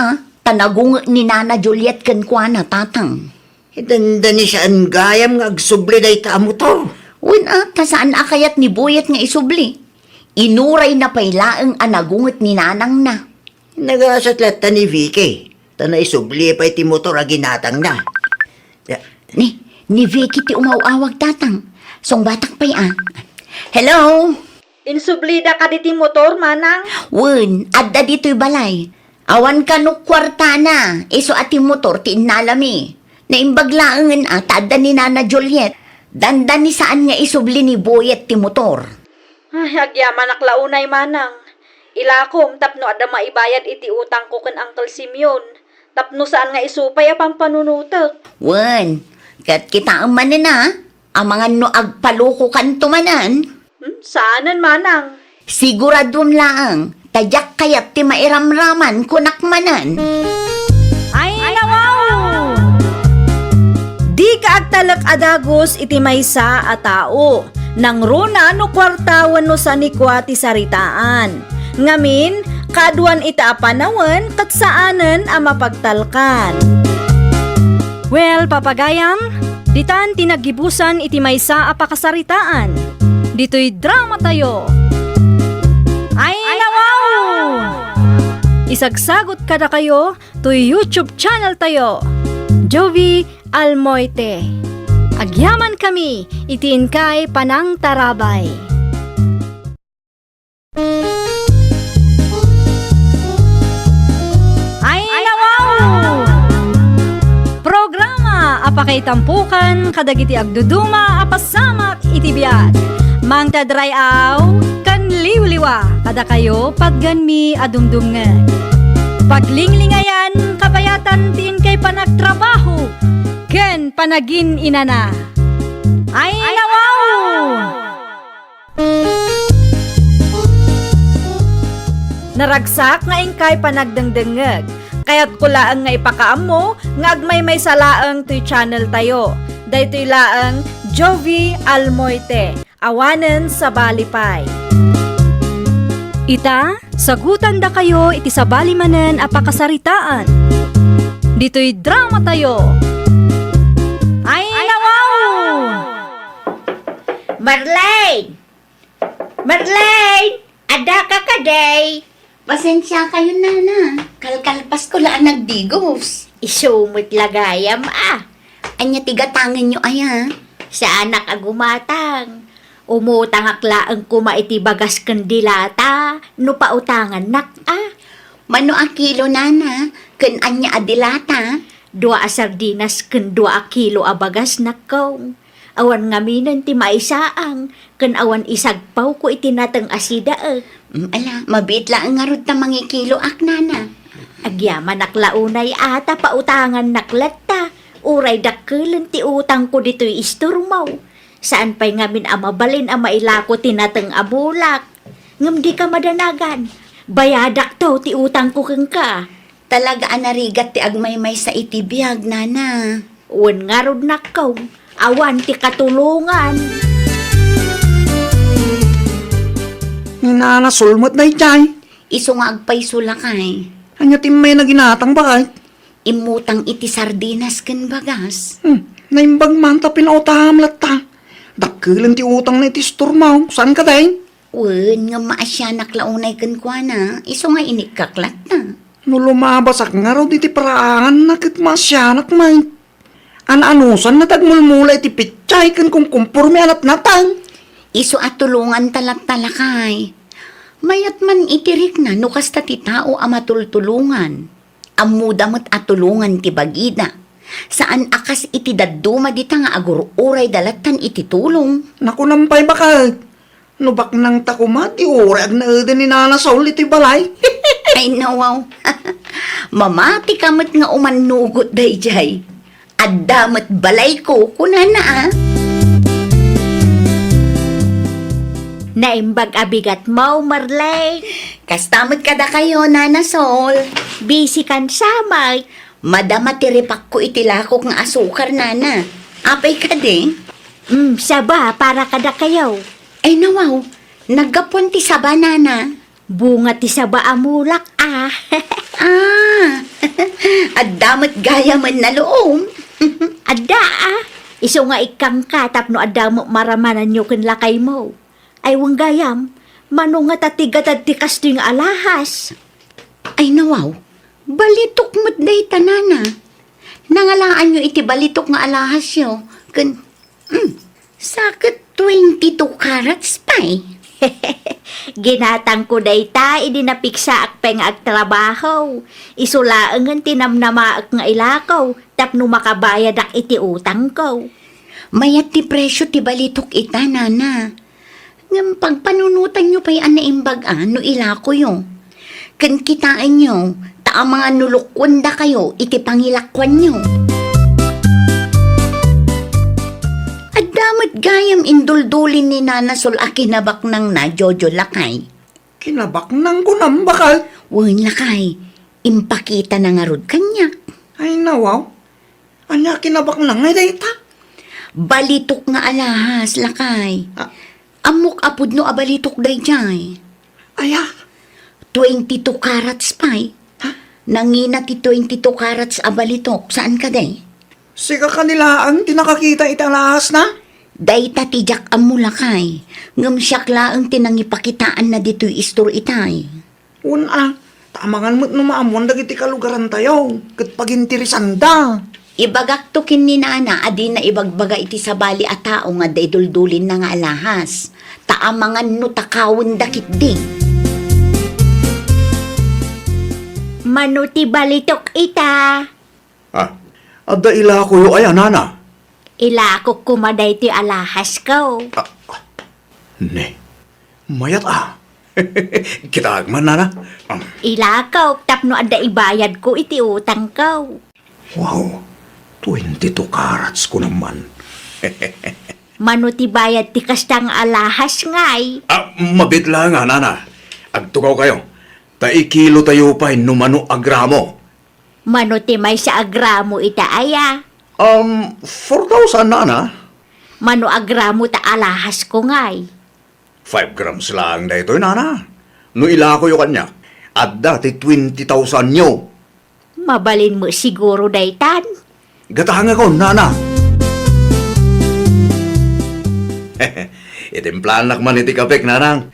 tanagung ni Nana Juliet kan kwa na tatang. Itanda ni saan gayam nga agsubli day ta motor. Win tasaan akayat ni Buyet nga isubli. Inuray na pailaang anagungot ni nanang na. Nagasatlat ta ni Vicky. Tanay subli pa iti motor a ginatang na. Ni Vicky ti umawawag tatang. Song batak pa'y Hello? Insublida ka diti motor, manang? Wen, adda dito'y balay. Awan ka no kwarta na. Iso ati motor ti inalami. Naimbaglaangan tadda ni Nana Juliet. Dandan ni saan nga isubli ni Boyet ti motor. Ay, agyaman aklaunay, manang. Ilakom, tapno ada maibayad iti utang ko kan Uncle Simeon. Tapno saan nga isupay apang panunutek. Wen, kat kita ang manina, ang mga no agpaluko kan tumanan. Saanan, manang? Siguradum laang, tadyak kayat ti mairamraman kunakmanan. Ay, nawaw! Di ka agtalak adagos iti maysa a tao. Nang runa no kwartawan no sa nikwa ti saritaan. Ngamin, kaduan ita apanawan kat saanan a mapagtalkan. Well, papagayam, ditan tinagibusan iti maysa a pakasaritaan. Dito'y drama tayo. Ay, nawaw! Isagsagot kada kayo to YouTube channel tayo. Jovi Almoite. Agyaman kami, itiin kay Panang Tarabay. Ay, nawaw! Programa apakay tampukan kadagiti agduduma apasamak itibiyag. Mang tadray aw kan liwliwa kada kayo pagganmi adumdumngan. Paglinglingayan kabayatan tin kay panagtrabaho ken panagin inana. Ay, nawaw! Naragsak nga ingkay panagdengdengeg. Kaya't kulaang nga ipakaam mo, nga agmay may salaang to'y channel tayo. Daytoy laang Jovi Almoite, awanen sa balipay. Ita, sagutan da kayo iti sa balimanen a pakasaritaan. Dito'y drama tayo. Ay, nawaw! Marlene! Marlene! Ada ka kaday! Pasensya kayo, nana. Kalkalpas ko laan nagdigos. Isumot lagayam, Anya tigatangan nyo, Sa anak agumatang. Umutang aklaang kumaiti bagas kandilata. No pautangan nak, Mano a kilo, nana? Ken anya adilata? 2 a sardinas ken 2 a kilo a bagas nakaw. Awan ngaminan ti maisaang, ken awan isagpaw ko itinatang asida Ala, mabit lang nga rod ta mga kilo aknana. Agyaman naklaunay ata pautangan naklata. Uray dakkelan ti utang ko dito'y isturmaw. Saan pa'y ngamin amabalin ang mailako tinatang abulak. Ngam di ka madanagan. Bayadak to ti utang ko keng ka. Talaga anarigat ti agmaymay sa itibiyag, nana. Uwan nga rod nakaw. Awan ti katulungan. Nanasulmot na itay. Iso nga agpaysula kay. Anya may naginatang bakay. Imutang iti sardinas ken bagas. Naimbag man ta pinautamlat ta. Dakkelan ti utang na iti stormaw. Saan ka day? Wen nga maasya naklaunay ken kuana. Iso nga inikaklat na. No lumabasak nga raw iti paraan nakit masyanak may. An-anusan na tagmulmula iti pitchay kan kung kumpurmi alat natang. Iso at tulungan talat-talakay. Mayat man itirik na no kasta ti tao a matultulungan. Amudamot at tulungan ti bagida. Saan akas iti dadduma dita nga agururay dalatan iti tulong. Naku nampay bakal. No bak nang takumat ti urag na eden ni Nana Saul iti balay. Ay nawaw. Mamati kamot nga umanugot dayjay. Addamat balay ko kunana Naimbag abigat mo, Marlene. Kastamot kada kayo, Nana Sol. Busy kan samay. Madama tiripak ko itilakok ng asukar, Nana. Apay ka din? Saba, para kada kayo. Ay nawaw, nagapon ti saba, Nana. Bunga ti saba amulak, Addamat gaya man na loom. Adda, Iso nga ikang katap no adda mo maramanan nyo kin lakay mo. Ay wang gayam, Mano nga tatigatad ti kasto yung alahas. Ay nawaw, balitok mo't day tanana. Nangalaan nyo iti balitok nga alahas yo. Sakit 22 carats pa'y. Ginatang ko dayta, idi napiksa akpeng agtrabaho. Isulaang ang tinamnamaak nga ilakaw, tapno makabayad ak iti utang ko. Mayat ti presyo ti balitok ita, nana. Ngam pagpanunutan nyo pa'y anaimbag no ilako yo. Kan kitaan nyo, ta mga nulukwanda kayo, iti pangilakwan nyo. At damat gayam induldulin ni Nana Sol a kinabak nang na Jojo Lakay. Kinabak nang kunam bakal. Wen Lakay, impakita na nga rod kanya. Ay nawaw. Anya kinabak nang ngay dayta. Balitok nga alahas, Lakay. Ah. Amok apod no abalitok day jay. Aya. 22 carats pa'y. Nangina ti 22 carats abalitok. Saan ka day? Sika kanila ang tinakakita itang lahas na. Dayta ti jak Lakay. Ngam siyak laang tinangipakitaan na dito'y istor itay. Una, tamangan mo't numaamuan dagiti kalugaran tayo. Kat pagintirisan da. Ibagak to kin ni Nana, adi na ibagbaga iti sabali a tao nga dayduldulin na nga alahas. Taamangan no takawon dakit ding. Mano ti balitok ita. Ah, adda ila ko yung aya, nana. Ilakok kumaday ti alahas ko. Ne, mayat Kitagman, nana. Ilakaw, tapno adda ibayad ko iti utang ko. Wow, 22 carats ko naman. Mano ti bayad ti kastang alahas ngay. Mabitla nga, nana. Agtukaw kayo. Taikilo tayo pa numano agramo. Mano ti may sa agramo ita aya. 4,000, nana. Mano agramo ta alahas ko ngay. 5 grams lang na ito, nana. No ilako yung kanya. At dati 20,000 nyo. Mabalin mo siguro daytan. Gatahang ako, nana. Itimplanak man iti kapik, nanang.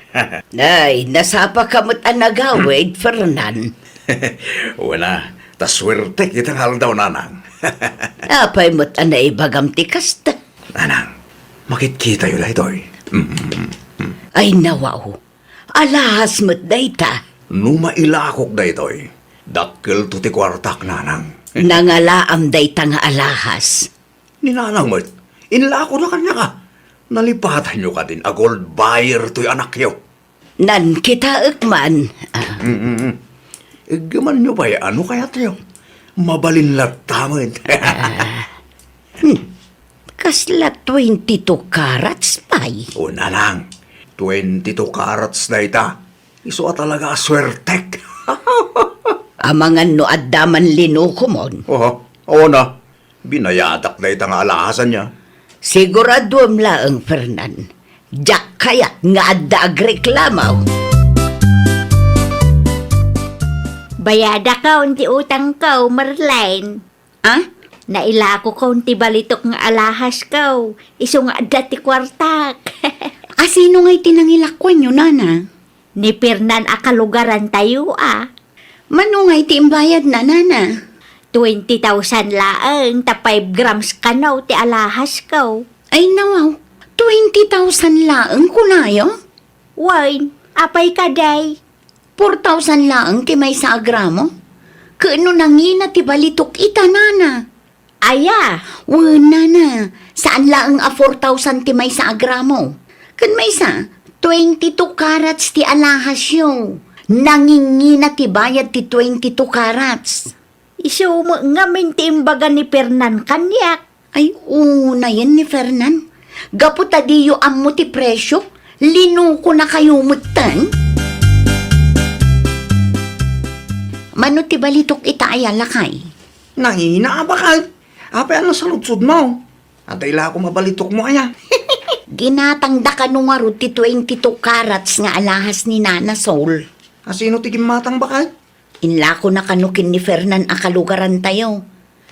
Ay, nasapa kamot ang nagawid, Fernan. Wala, taswerte kitang haldaw, nanang. Apay mo't ang naibagam ti kasta. Nanang, makikita yun na ito'y. Ay nawaw, alahas mo't dayta. Numailakok na ito'y. Dakkel to ti kwartak, nanang. Nangalaam dayta nga alahas. Ni nanang mo't, inlako na kanya ka. Nalipatan nyo ka din, a gold buyer to'y anak yo. Nan kita ekman. Gaman nyo ba, ano kaya tayo? Mabalin latamad. Kasla 22 carats pay. Una lang, 22 carats na ita. Iso talaga aswertek. Amangan no addaman linuko mon. Oo na, binayadak na itang alahasan niya. Siguraduam laang Fernan. Jak kayat nga adda agreklamaw. Bayada ka unti utang ko, Marlene. Ah? Nailako ko unti balitok nga alahas ko. Iso nga adda ti kwartak. Asino nga'y tinangilakwan nyo, nana? Ni Pernan akalugaran tayo Mano nga'y tiimbayad na, nana? 20,000 laang, ta 5 grams kanaw ti alahas ko. Ay nawaw, 20,000 laang kunayo? Wine, apay ka day. 4,000 laang ti may sa agramo? Kaano nangina ti balitok ita, nana? Aya, Wala na, saan laang a 4,000 ti may sa agramo? Kan may sa, 22 carats ti alahas yo. Nangingina ti bayad ti 22 carats. iso mo nga mintimbaga ni Pernan kanyak. Ay, una yan ni Fernan. Gapu tadiyo ammo ti presyo, linuko na kayo mutan. Mano ti balitok ita ay Lakay? Nangina ba ka? Apay ano sa lutsod mo? Antay la ako mabalitok mo kaya. Ginatangda ka nung nga ti 22 carats nga alahas ni Nana Sol. Asino tigim matang bakal? Inla ko na kanukin ni Fernan akalugaran tayo.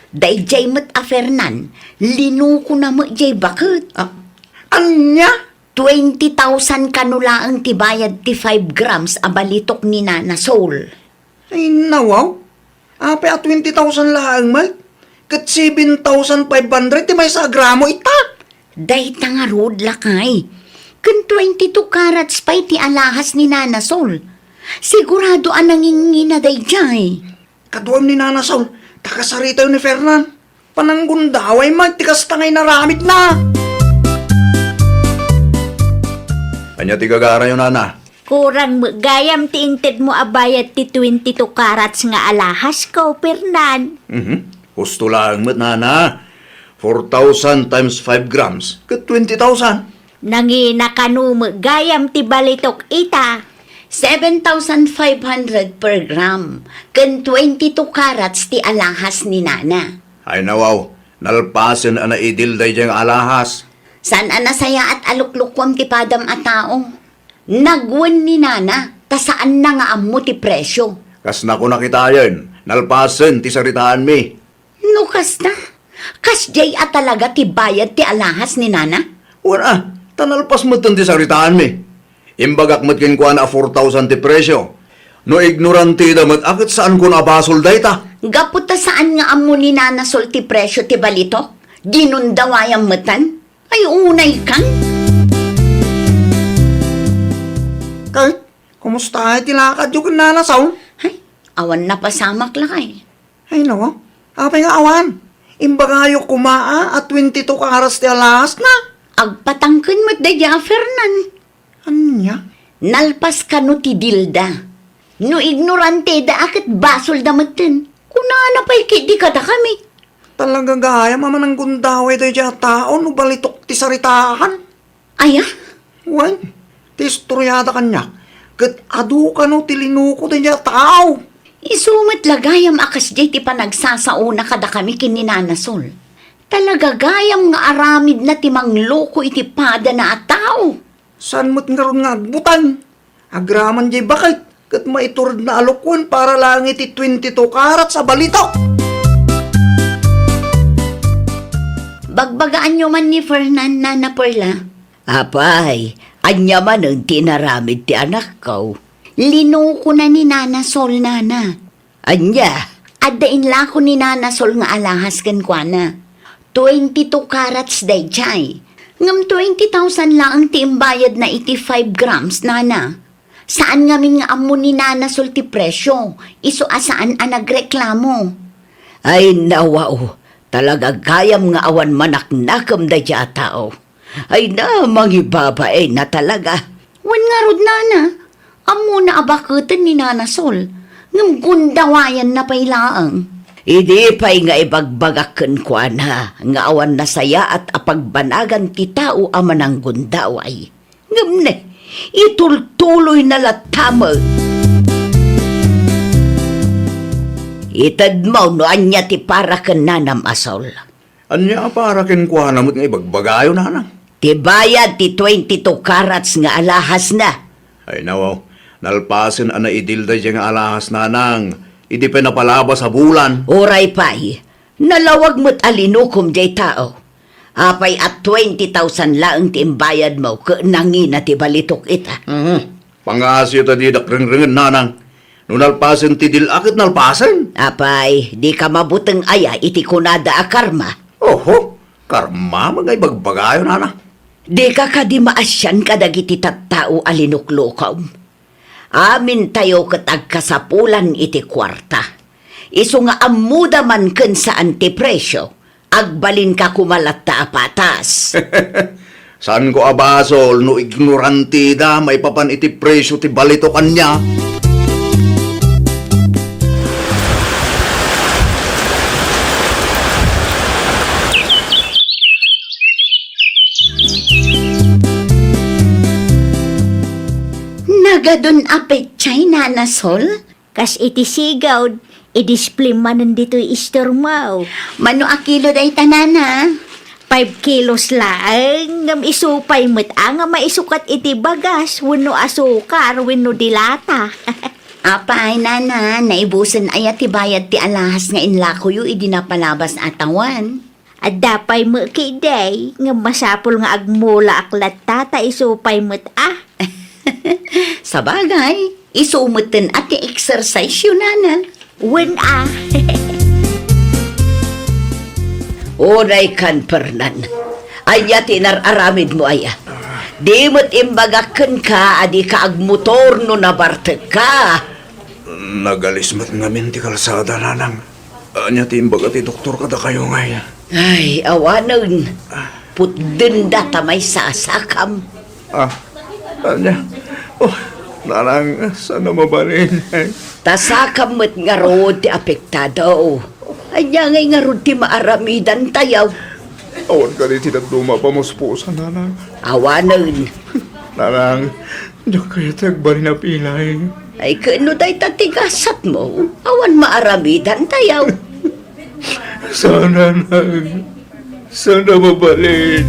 Dayjay mo't a Fernan, linuko na mo jay bakit? Anya? 20,000 kanulaang tibayad ti 5 grams a balitok ni Nana Soul. Ay, nawaw. Ape at 20,000 lang, Mike. Kat 7,500 ti may sa gramo ita. Day nga rod lakay. Kun 22 carats pa iti alahas ni Nana Soul. Sigurado anang na day jay. Kaduam ni Nana Saul, takasarita yun ni Fernan. Pananggundaway, Mike, tikas tangay naramit na. Kanya ti gagara yun, Nana. Kurang gayam ti inted mo abayad ti 22 carats nga alahas ko, Fernan. Gusto lang mo't, Nana. 4,000 times 5 grams. Kat 20,000. Nangina kanum gayam ti balitok ita. 7,500 per gram. Kun 22 carats ti alahas ni Nana. Ay, nawaw. Nalpasin ana idil day diyang alahas. San anasaya at aluklukwam ti padam a tao? Nagwan ni Nana, ta saan na nga ammo ti presyo? Kas na ko nakita yun. Nalpasin ti saritaan mi. Nukas na. Kas jay at talaga ti bayad ti alahas ni Nana? Wala, tanalpas mo ti saritaan mi. Imbagak mo't kinkuha na 4,000 ti presyo. No ignorante damat akit saan ko nabasol day ta. Gapot ta saan nga ammo ni Nana Sol ti presyo ti balito? Ginundawayang matan? Ay unay kang? Kay, kumusta ay tilakad yung Nana Saul? Ay, awan na pasamak lakay. Ay, nawa. Apay nga awan. Imbagayo kumaa at 22 karas ti alas na. Agpatangkin mo't da Fernan. Anya? Nalpas ka no ti Dilda. No ignorante da akit basol da matin. Kunana pa'y kidi ka da kami. Talaga gaya mama ng gundaway tayo dyan tao no balitok ti saritahan. Aya? Wan, ti istoryada kanya. Kat adu ka no ti linuko tayo dyan tao. Isumat lagayam akas jay ti panagsasauna kada kami kininanasol. Talaga gayam nga aramid na ti mangloko iti pada na a tao. San mo't nga ron nga agbutan? Agraman jay bakit? Kat maiturad na alukwan para lang iti 22 karat sa balito. Bagbagaan nyo man ni Fernan na Perla. Apay, anya man ang tinaramid ti anak ko. Linuko na ni Nana Sol, Nana. Anya, Adain la ko ni Nana Sol nga alahas kan kwa na. 22 carats day chay. Ngam 20,000 lang ang tiimbayad na 85 grams, Nana. Saan ngamin nga amo ni Nana Sol ti presyo? Iso asaan ang nagreklamo? ay nawaw, talaga gayam nga awan manak nakam da dya tao. Ay na, mangibabae na talaga. Wan nga rod, Nana. Amo na abakutan ni Nana Sol. Ngam gundawayan na pailaang. Idi pa'y nga ibagbagaken kwa na, nga awan na saya at apagbanagan ti tao aman ang gundaway. Ngam ne, itultuloy na latamo. Itad mo no anya ti para ken nanam asol. Anya para kinkuha na mo't nga ibagbagayo na. Ti bayad ti 22 carats nga alahas na. Ay nawaw, nalpasin ana idilda dyan nga alahas nanang. Idi pa napalabas sa bulan. Oray pa'y, nalawag mo't alinukom jay tao. Apay at 20,000 laang ti imbayad mo ke nangina ti balitok ita. Pangasyo ta di dakring-ringen nanang. Nung nalpasin ti dilakit nalpasin. Apay, di ka mabuteng aya iti kunada a karma. Oho, karma mga ibagbagayo nanang. Di ka di maasyan kadagiti tattao alinuklukom. Amin tayo katag kasapulan iti kwarta. Iso nga amuda man ken sa antipresyo. Agbalin ka kumalat ta apatas. Saan ko abasol no ignorante da may papan iti presyo ti balito kanya. Nagadun apet chay, Nana Sol? Kas iti sigaw, i-display man nandito istor mo. Mano a kilo day tanana? 5 kilos lang, ngam isupay mo't nga maisukat iti bagas, wano asukar, wano dilata. Apay, Nana, naibusan ay ti bayad ti alahas nga inlako yu idinapalabas atawan. At dapay mo kiday, nga masapol nga agmula aklat tata isupay mo't Sa bagay, isumutin at i-exercise yun, nana. Wen Unay kan pernan. Anya tinararamid mo aya. Di mo't imbagakan ka, adi ka agmotor no nabartek ka. Nagalismat nga minti kalsada, nanang. Anya timbag at doktor kada kayo ngayon. Ay, awanon. Putdenda tamay sasakam. Anya. Oh, nanang, sana mabalin. Tasakam mo't nga rood ti apektado. Anya ngay nga rood ti maaramidan tayaw. Awan ka rin tinagduma pa mo spusa, nanang. Awanon. Nanang, diyan kayo tagbari na pilay. Ay, kano day tatigasat mo? Awan maaramidan tayaw. Sana, nang. Sana mabalin.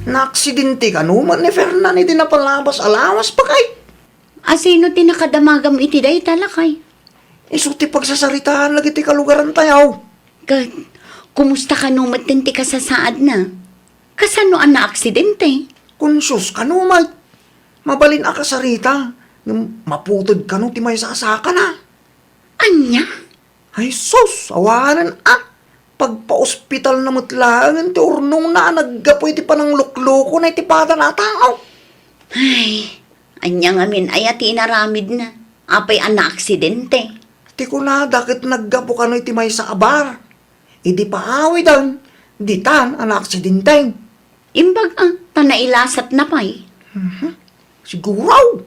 Naaksidente ka naman ni Fernan, iti napalabas alawas pa kay. Asino tinakadamagam iti day talakay? Isuti pagsasaritaan lagi ti kalugaran tayaw. Kumusta ka numatin ti kasasaad na? Kasano ang na-aksidente? Konsyos ka naman. Mabalin ka sa rita. Maputod ka no, ti may sasaka na. Anya? Ay sus, awanan Pagpa-ospital na mutlangan, ti urnong na naggapoy ti panang lukloko na iti pada na tao. Ay, anya nga min ay ati inaramid na. Apay ang na-aksidente. Ti ko na, dakit naggapo ka no iti may sa abar. Idi pa awi dan, di tan ang aksidenteng. Imbag tanailasat na pa'y. Siguro,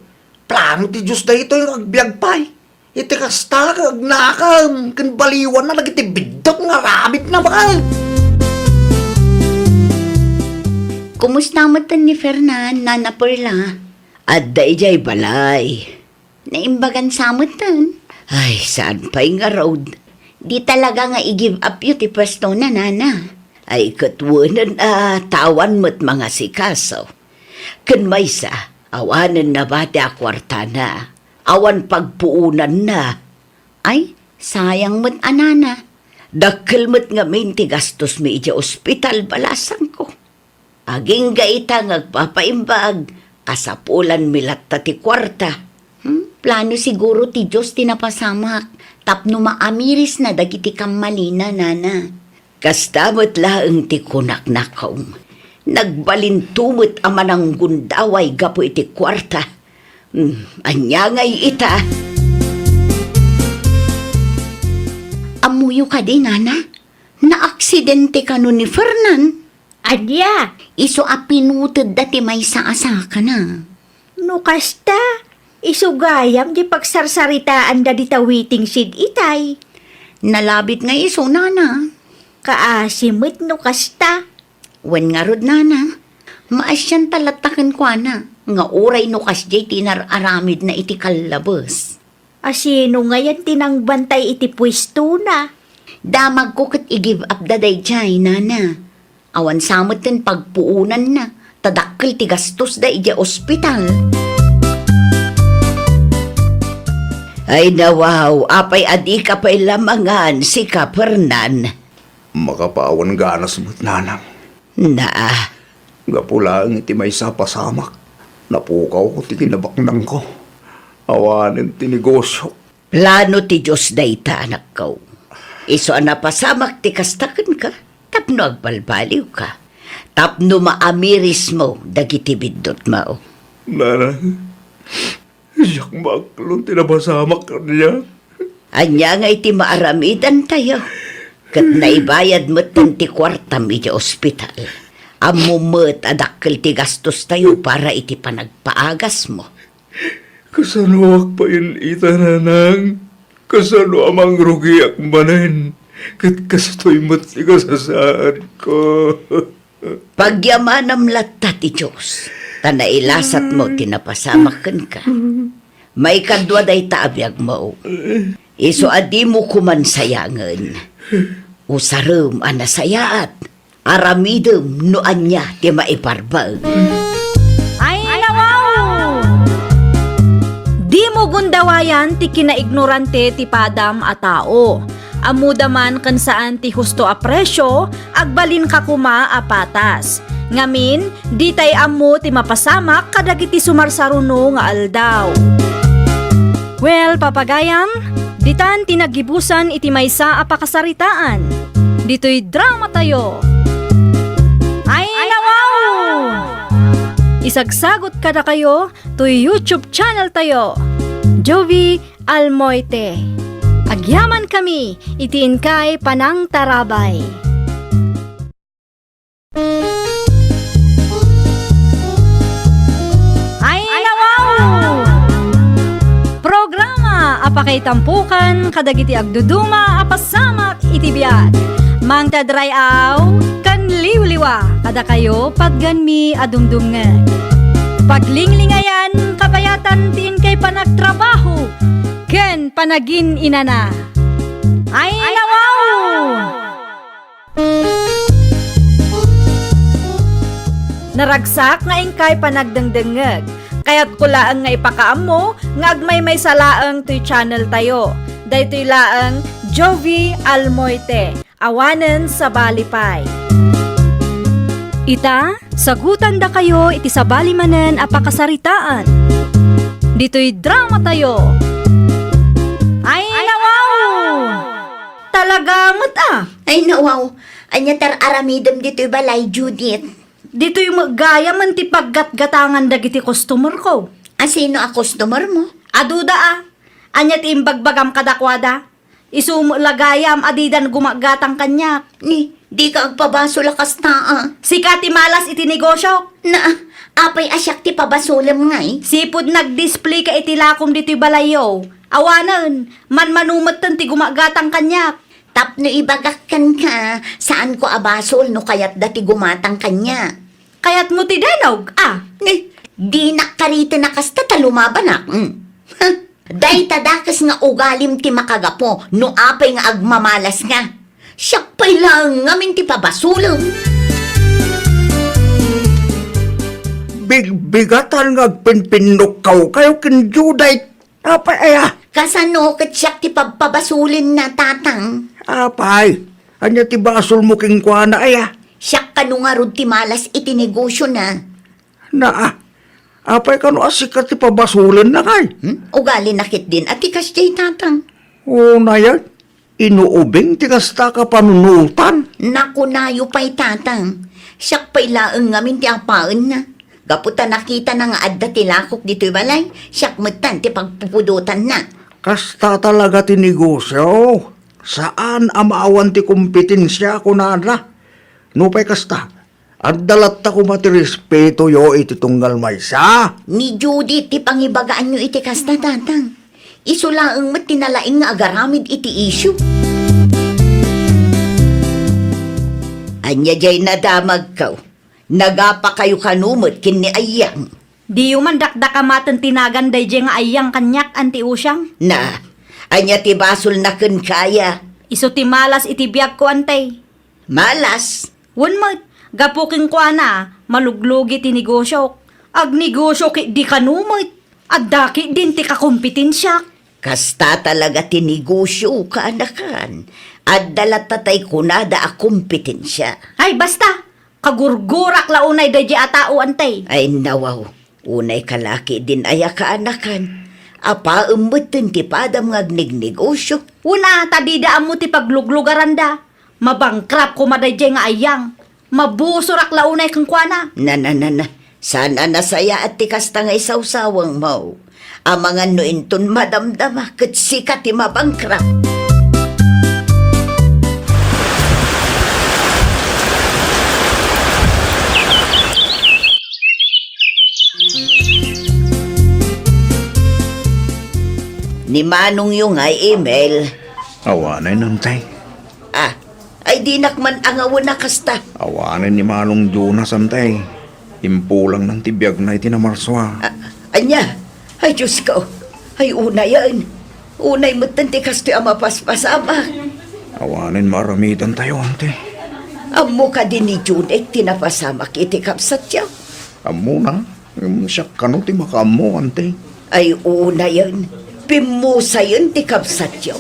plano ti Diyos da ito yung agbyag pa'y. Iti kasta, kagnakam, kan baliwan na, lagi ti bidok nga rabit na ba? Kumusta mo ni Fernan, Nana Perla? At dayjay balay. Naimbagan sa mo Ay, saan pa'y nga road? Di talaga nga i-give up yun ti pwesto na, Nana. Ay, katwanan tawan mo't mga sikaso. Kan may sa, awanan na ba ti akwarta na? Awan pagpuunan na. Ay, sayang mo't anana. Dakkel mo't nga minti gastos mi iti ospital balasan ko. Aging gaita ngagpapaimbag, kasapulan milat ta ti kwarta. Plano siguro ti Diyos tinapasamak. Tapno maamiris na dagiti kamalina, Nana. Kastamot laeng ti kunak-nakaw. Nagbalintumot ama ng gundaway gapo iti kwarta. Anya ngay ita. Amuyo ka din, Nana. Na-aksidente ka nun ni Fernan. Adya, Iso apinutod dati may saasaka na. no kasta, isugayam di pagsarsaritaan da di tawiting sid itay. Nalabit nga iso, Nana. Kaasimit no kasta. Wen nga rod, Nana. Maasyan talatakan ko, Ana. Nga oray no kasjay tinararamid na iti kalabas. Asino ngayon tinangbantay iti pwesto na. Damag ko kat i-give up daday jay, Nana. Awan samot tin pagpuunan na. Tadakkel ti gastos da iti ospital. Ay nawaw, apay adi ka pa'y lamangan si Kapernan. Makapawan ganas mo't nanang. Na, Gapulang iti may sa pasamak. Napukaw ko ti kinabaknang ko. Awanin ti negosyo. plano ti Diyos dayta anak ko. Iso napasamak ti kastakan ka, tapno agbalbaliw ka. Tapno maamiris mo, dagiti bidot mo. Nanang, siyak maklong tinapasamak ka niya. Anya nga iti maaramidan tayo. Kat naibayad mo ti kwartam iti ospital. Amumot adakkel ti gastos tayo para iti panagpaagas mo. Kasano pa yun ita, nanang? Kasano amang rugi ak manen? Kat kastoy mo't ti kasasaan ko. Pagyamanam latta ti Diyos, tanailasat mo tinapasamakan ka. May kadwa day taabiyag mo. Iso adi mo kumansayangan. Usarum anasayaat. Aramidem no anya ti maiparbag. Ay, nawaw! Di mo gundawayan ti kinaignorante ti padam a tao. Amuda man kan saan ti husto a presyo, agbalin ka kuma a patas. Ngamin, di tay ammo ti mapasamak kadagiti sumarsaruno nga aldaw. Well, papagayam, ditan tinagibusan iti maysa a pakasaritaan. Dito'y drama tayo. Ay, nawaw! Isagsagot kada kayo to YouTube channel tayo. Jovi Almoite. Agyaman kami, itiin kay Panang Tarabay. Ay, nawaw! Programa apakay tampukan kadagiti agduduma apasamak iti biag. Mang tadrayaw kan liwliwa kada kayo pagganmi adumdumngeg. Paglinglingayan kabayatan tiin kay panagtrabaho ken panagin inana. Ay, nawaw! Naragsak nga ingkay panagdengdengeg. Kaya't kulaan nga ipakaammo nga agmay may salaang to'y channel tayo. Daytoy laang Jovi Almoite. Awanen sa Balipay. Ita, sagutan da kayo iti sabali manen apakasaritaan. Dito'y drama tayo. Ay, nawaw! Talaga mata. Ay nawaw, anya tar aramidem dito'y balay, Judith. Dito'y magaya man ti paggatgatangan dagiti customer ko. Sino a customer mo? Aduda anya ti imbagbagam kadakwada. Isumulagayam adidan gumagatang kanyak. Ni, di ka agpabaso lakas taa. Sikati malas iti negosyo. Na, apay asyak ti pabasulam ngay. Sipod nag-display ka iti lakom dito'y balayo. Awanan, manumatan ti gumagatang kanyak. Tapno ibagakkan ka, saan ko abasol no kayat dati gumatang kanya. Kayat mo ti denog, Ni, di nakarito na kasta talumabanak. Day tadakas nga ugalim ti makagapo, no apay nga agmamalas nga. Siyak pa'y lang ngamin ti pabasulam. Bigatan nga pinpinnukaw kayo kin Juday. Apay aya. Kasano kat siyak ti pagpabasulin na tatang. Apay. Anya ti basol mo king kuana aya. Siyak kanungarod ti malas iti negosyo na. Apay kano asikat ti pabasulin na kay. Ugali nakit din at ikas jay tatang. O na yan. Inuubing ti kasta ka panunutan. Nakunayo pa'y tatang. Siyak pa'y laeng ngamin ti apaan na. Gaputa nakita na nga adda ti lakok dito'y balay. Siyak matan ti pagpupudutan na. Kasta talaga ti negosyo. Saan amaawan ti kompetensya kunana? Nupay kasta. At dalat ta ko matirespeto yo iti tunggal maysa. Ni Judy ti pangibagaan nyo iti kasta tatang. Isulaang mat tinalaing nga agaramid iti issue. Anya jay nadamag kaw. Nagapa kayo kanumot kin ni Ayang. Di man dakdakamatan tinagan day nga ayang kanyak anti usyang. Na, anya ti basol na kun kaya. Iso ti malas iti biag ko antay. Malas. Wunmat, gapuking ko maluglogi ti negosyo. Ag negosyo ki di kanumot. At daki din ti kakompetensya. Kasta talaga ti negosyo kaanakan. At dalatatay kunada a kompetensya. Ay basta, kagurgurak launay day atao antay. Ay nawaw, unay kalaki din aya kaanakan. Apa umutin ti padam ngagnignegosyo. Una, tadidaan mo ti pagluglugaranda. Mabangkrap ko maday nga ayang. Mabusurak launay kang kuana. Na. Sana nasaya at ti kasta nga isawsawang mo. Ang mga nuinton madamdama kat sikat ti mabangkrap. Ni Manong yung ay email. Awanay nantay. Ay di nakman angawan na kasta. Awanay ni Manong Jonas antay. Impulang ng tibiyag na itinamarsoa. Anya, ay Diyos ko. Ay una yan. Unay matanti kasta ang mapaspasama. Awanin maramitan tayo ante. Amo ka din ni Junek tinapasama kiti kapsat yaw. Amo na. Siya kano ti makamo ante. Ay una yan. Pimusa yun ti kapsat yaw.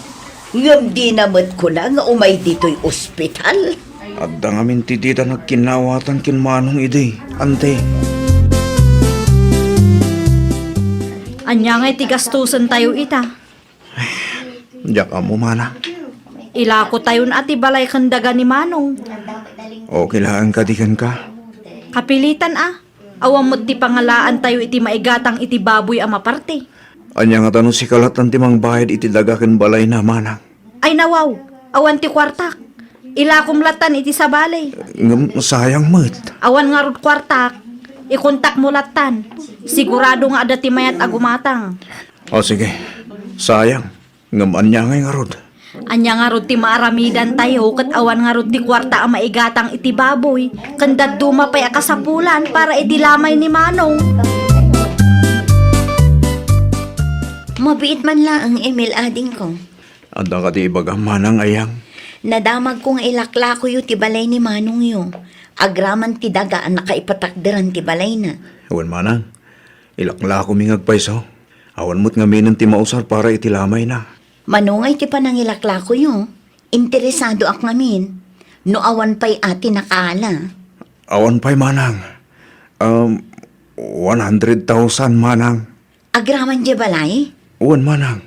Ngam di namat ko na nga umay dito'y ospital. At dangamin ti dita nagkinawatan kin manong ide, ante. Anya nga'y tigastusan tayo ita. Diyak mo mana. Ilako tayon at ibalay kandaga ni Manong. Okay lang kadikan ka. Kapilitan Awang mo't ti pangalaan tayo iti maigatang iti baboy ama parte. Anya nga tanong si kalatan timang bayad iti dagaken balay na manang. Ay nawaw, awan ti kwartak. Ilakom latan iti sa balay. Ngam sayang mat. Awan nga rod kwartak. Ikontak mo latan. Sigurado nga ada ti mayat agumatang. O sige, sayang. Ngam anya ngay nga rod. Anya nga rod ti maaramidan tayo kat awan nga rod ti kwarta ang maigatang iti baboy. Kandad dumapay akasapulan para iti lamay ni Manong. Mabiit man lang ang Emil ading ko. Anda ka ti ibaga manang ayang. Nadamag kong ilakla ko yu ti balay ni Manong yu. Agraman ti daga ang nakaipatakderan ti balay na. Awan manang, ilakla ko mingagpaiso. Awan mo't ngaminan ti mausar para iti lamay na. Manungay ti panangilakla ko yu. Interesado ak ngamin. No awan pa'y ati nakaala. Awan pa'y manang. 100,000 manang. Agraman di balay? Awan manang.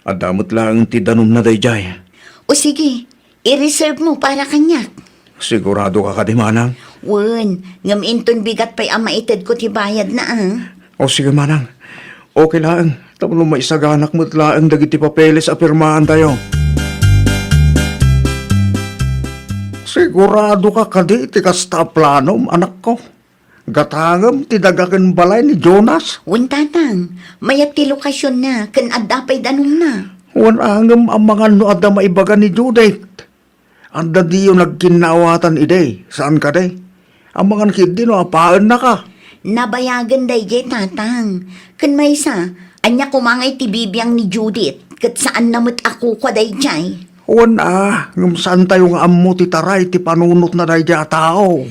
At damot lang ti danom na dayjay. O sige, i-reserve mo para kanyak. Sigurado ka di manang. Wen, ngam inton bigat pa'y ang maitid ko ti bayad na O sige manang. Okay lang. Tapos may isaganak mo't lang dagiti papeles apirmahan tayo. Sigurado ka kadi ti kasta planom anak ko. Gatangam ti dagaken balay ni Jonas. Wen tatang, mayat ti lokasyon na, kan adapay danong na. Wan angam ang mga nuada maibaga ni Judith. Anda diyo nagkinawatan ide. Saan ka day? Ang mga nakidi no apaan na ka. Nabayagan day jay tatang. Kan may isa, anya kumangay ti bibiyang ni Judith, kat saan namot ako kwa day jay. Wan ngam saan tayo nga ammo ti taray ti panunot na day ja tao.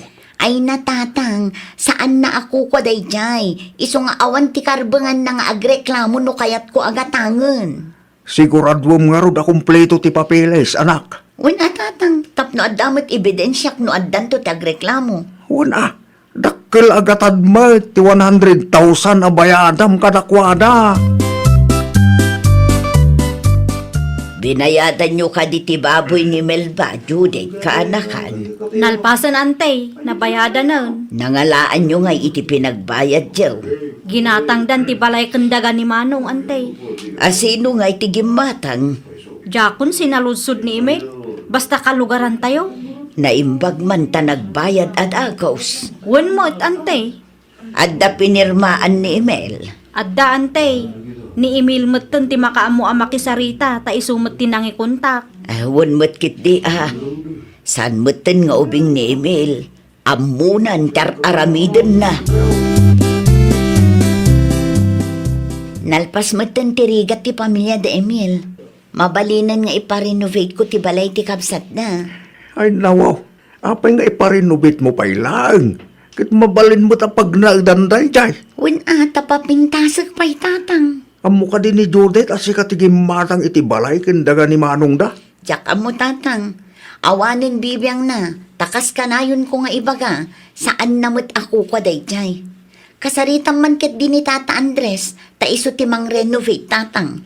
Ay natatang, saan na ako kwa day jay? Iso nga awan ti karbangan na nga agreklamo no kayat ko agatangan. Sigurado mo nga ro da kumpleto ti papeles, anak. Wen tatang, tapno adamot ebidensyak no addan to ti agreklamo. Wan dakkel agatad mo ti 100,000 a bayadam kadakwada. Binayadan nyo ka di ti baboy ni Melba, Judith, kaanakan. Nalpasan antay, nabayadan nun. Nangalaan nyo nga iti pinagbayad jaw. Ginatangdan ti balay kandaga ni Manong antay. Asino nga iti gimatang, Jakon sinaludsod ni Emil. Basta kalugaran tayo. naimbag man ta nagbayad at agos. Wen mo't antay. Adda pinirmaan ni Emel. Adda antay. Ni Emil mo't ti makaamo ang makisarita ta isumot ti nangikontak. Awan mo't kit di San mo'ten nga ubing ni Emel. Amunan tar aramiden na. Nalpas mo't tirigat ti pamilya de Emil. Mabalinan nga iparenovate ko ti balay ti kabsat na. Ay nawaw, apay nga iparenovate mo pa ilang. Kit mabalin mo ta pag nagdanday jay. Wen tapapintasag pa'y tatang. Amo ka din ni Judith asi ka tigimatang iti balay kindaga ni Manong da. Diyak mo tatang. Awanin bibiyang na. Takas kanayon ko nga ibaga. Saan namot ako kwa dayjay. Kasaritan man ket din ni Tata Andres. Ta iso timang renovate tatang.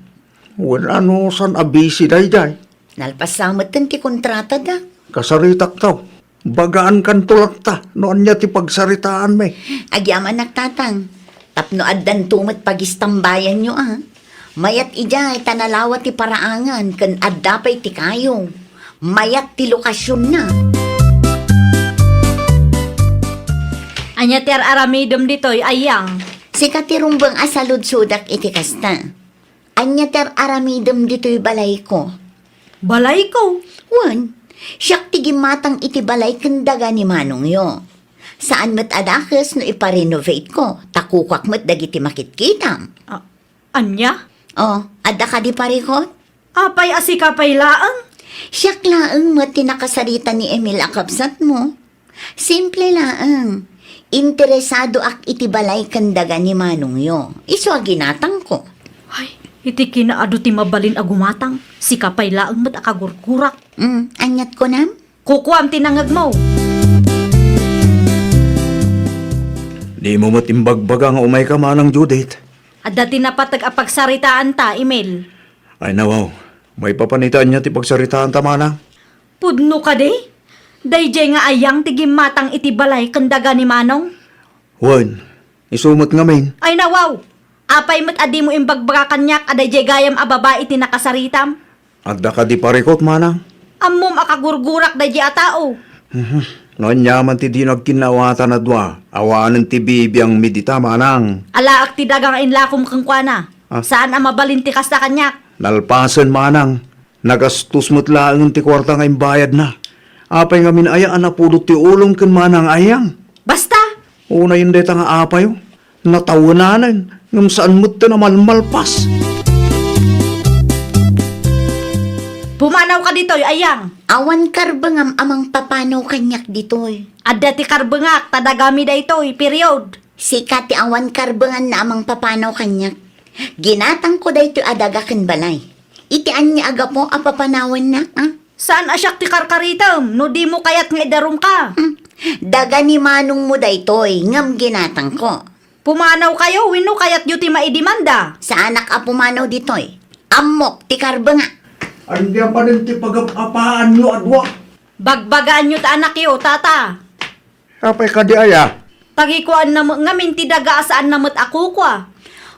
Wan san abisi day jay. Nalpasamot ti kontrata da. Kasaritak taw. Bagaan kan tulak ta. Noon niya ti pagsaritaan me. Agyaman nagtatang. Tapno addan tumat pagistambayan nyo Mayat ijay tanalawa ti paraangan kan addapay ti kayo. Mayat ti lokasyon na. Anya ti aramidom ditoy ayang. Sika ti rumbang asalud-sudak iti kasta. Anya ter aramidem dito'y balay ko. Balay ko. Wan, siyak ti gimatang iti balay kandaga ni Manong yo. Saan mat adakes no iparenovate ko, takukak mat dagiti makitkitam. Anya? Oh, adda ka di parikot? Apay asika pay laang. Siyak laang mat tinakasarita ni Emil akabsat mo. Simple laang. Interesado ak iti balay kandaga ni Manong yo. Iso ginatang ko. Ay, Iti kinaado ti mabalin agumatang, si kapay laang mat akagurgurak. Anyat ko nam? Kukuam tinangag mo. Di mo matimbagbaga nga umay ka manang Judith. At dati napatag apagsaritaan ta, email. Ay nawaw, may papanitaan niya ti pagsaritaan ta manang. Pudno ka de? Dayjay nga ayang tigim matang iti balay kandaga ni Manong. Wan, isumot nga main. Ay nawaw, apay mat adi mo imbagbaga kanyak adayjay gayam ababa iti nakasaritam. Agda ka di parikot manang. Ammom akagurgurak dayjay atao. Noon yaman ti di nagkinawatan na dwa, awanan ti bibiyang midita manang. Alaak ti dagang inlakom kang kuana. Ah. Saan ang mabalin ti kasta kanyak? Nalpasan manang, nagastos mo't laang ti kwarta nga imbayad na. Apay nga minayaan na pulot ti ulong ken manang ayang. Basta, Una yun deta nga apayo, natawanan, ngam saan mo't na malmalpas. pumanaw ka ditoy ayang. Awan karbangam amang papanaw kanyak ditoy. Adda ti karbengak tadagami daytoy, period. Sikat ti awan karbangan na amang papanaw kanyak. Ginatang ko daytoy adaga ken balay. Iti anya aga po apapanawan na, Saan asyak ti karkaritam? No di mo kayat nga idarum ka. Daga ni manong mo daytoy, ngam ginatang ko. Pumanaw kayo, wino kayat yu ti maidimanda. Sa anak a pumanaw ditoy. Amok ti karbanga. Andiyan pa rin ti pag-apaan nyo adwa. Bagbagaan nyo ta anak yo, tata. Apay ka di aya. Tagikuan na ngamin ti daga saan namot ako kwa.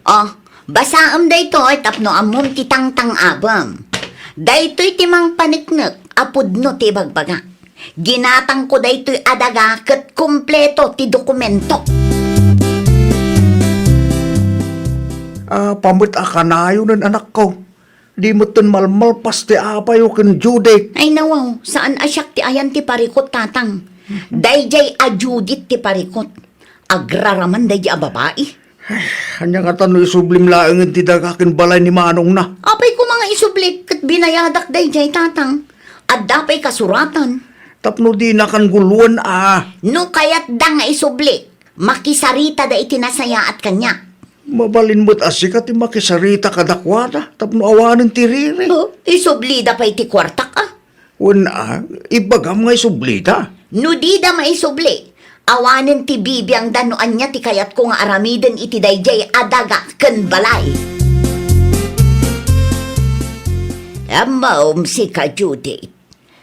Oh, basaam daytoy tapno amom ti tangtang abam. Daytoy ti mang paniknek, apudno ti bagbaga. Ginatang ko daytoy adaga ket kumpleto ti dokumento. Pamit akanayo ng anak ko. Di mo tin malmalpas ti apayo ken Judith. Ay nawaw, saan asyak ti ayan ti parikot tatang? Dayjay a Judith ti parikot. Agraraman dayjay a babae. Kanya nga tano'y sublim laang ti dagakin balay ni Manong na. Apay ko mga isublik ket binayadak dayjay tatang. At dapay kasuratan. Tapno di na kan guluan No kayat da nga isublik, makisarita da itinasaya at kanya. Mabalin mo't asikat ti makisarita kadakwada. Tapno awanin ti riri. Oh, isubli da pa'y ti kwartak Una, ibagam nga isublita. No di da maisubli, awanin ti bibiyang danuan niya ti kayat ko nga aramiden iti dayjay adaga ken balay. Amaom si ka Judith.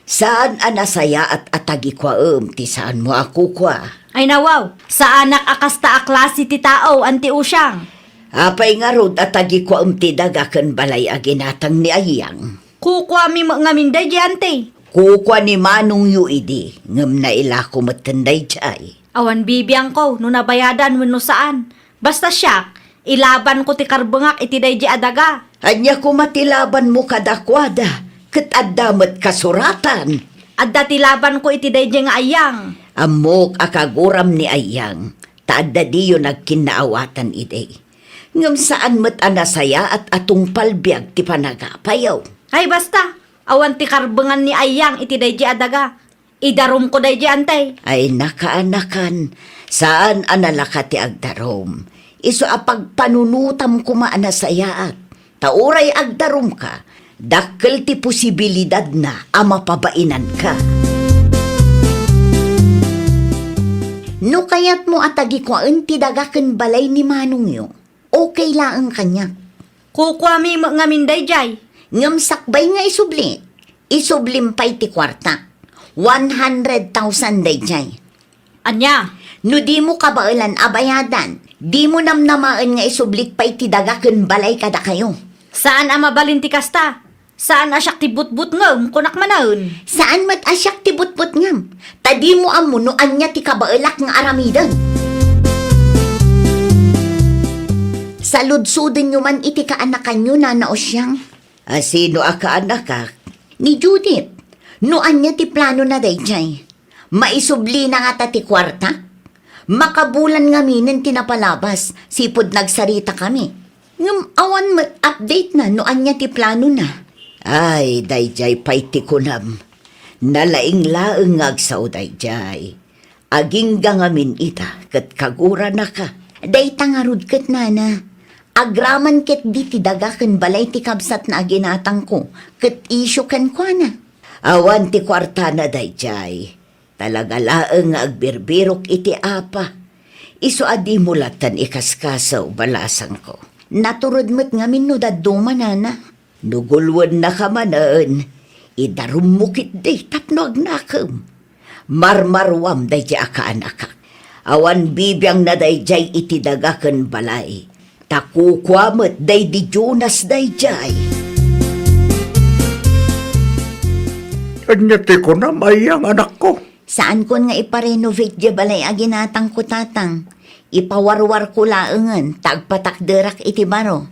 Saan anasaya at atagi kwa ti saan mo ako kwa? Ay nawaw, sa anak akasta aklase ti tao, anti usyang. Apay nga rod atagi kwa ti dagakan balay aginatang ni Ayang. Kukwa mi ngamin dayjay ante. Kukwa ni Manong Yuidi, ngam na ila kumatanday jay. Awan bibiyang ko, no nabayadan wano saan. Basta siya, ilaban ko ti karbengak iti dayjay adaga. Anya kumatilaban mo kadakwada, ket addamet kasuratan. Adda ti laban ko iti dayjay nga ayang. Amok akaguram ni Ayang, taadda diyo nagkinaawatan ide. Ngam saan met anasaya at atong palbiag ti panagapayaw. Ay basta, awan ti karbengan ni ayang iti dayjay adaga. Idarum ko dayjay antay. Ay nakaanakan, saan analaka ti agdarom? Iso apagpanunutam kumaanasayaat. Tauray agdarom ka, dakkel ti posibilidad na amapabainan ka. No kayat mo atagi ko ti dagaken balay ni Manong yo, okay laang kanya. Kukwa mi ngamin dayjay. Ngam sakbay nga isubli, isublim pa'y ti kwarta. 100,000 dayjay. Anya, No di mo kabailan abayadan, di mo namnamaan nga isublik pa'y ti dagaken balay kada kayo. saan ang mabalin ti kasta? Saan asyak ti butbut ngam kunak manaon? Saan mat asyak ti butbut ngam? Tadi mo amuno anya ti kabailak nga aramidan. Saludsudin nyo man iti kaanakan nyo na naosyang. Sino akaanaka? Ni Judith, no anya ti plano na dayjay. Maisubli na nga ta ti kwarta. Makabulan nga minin tinapalabas, sipod nagsarita kami. Ngam awan mat update na no anya ti plano na. Ay, dayjay pay ti kunam. Nalaing-laeng agsaw dayjay. Aging gangamin ita, kat kagura na ka. Day tangarud ket nana. Agraman ket di ti daga ken balay ti kabsat na aginatang ko, ket isyo ken kwa na. Awan ti kwarta na dayjay. Talaga laeng nga agbirbirok iti apa. Isu adi mulatan ikaskasaw balasang ko. Naturod mo't nga minudad dumanana. Nugulwan na kamanaan. Idarumukit day tapno agnakam. Marmarwam dayjay akaanakak. Awan bibiyang na dayjay iti dagaken balay. Takukwamot day di Jonas dayjay. Anyati ko na mayang anak ko. Saan kon nga iparenovate di balay aginatang ko tatang? Ipawarwar ko laengan, tagpatakderak iti baro.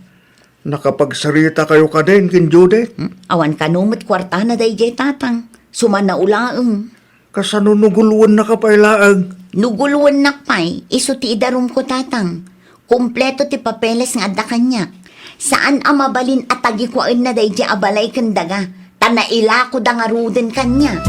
Nakapagsarita kayo ka din, kin Judith. Awan kanumot kwarta na dayjay tatang. Sumana ulaeng. Kasanunuguluan na kapailaang. Nuguluan nakpay, iso ti idarum ko tatang. Kompleto ti papeles nga adda kanyak. Saan amabalin at tagikwaan na dayjay abalay kandaga. Tanaila ko da nga ruden kanya.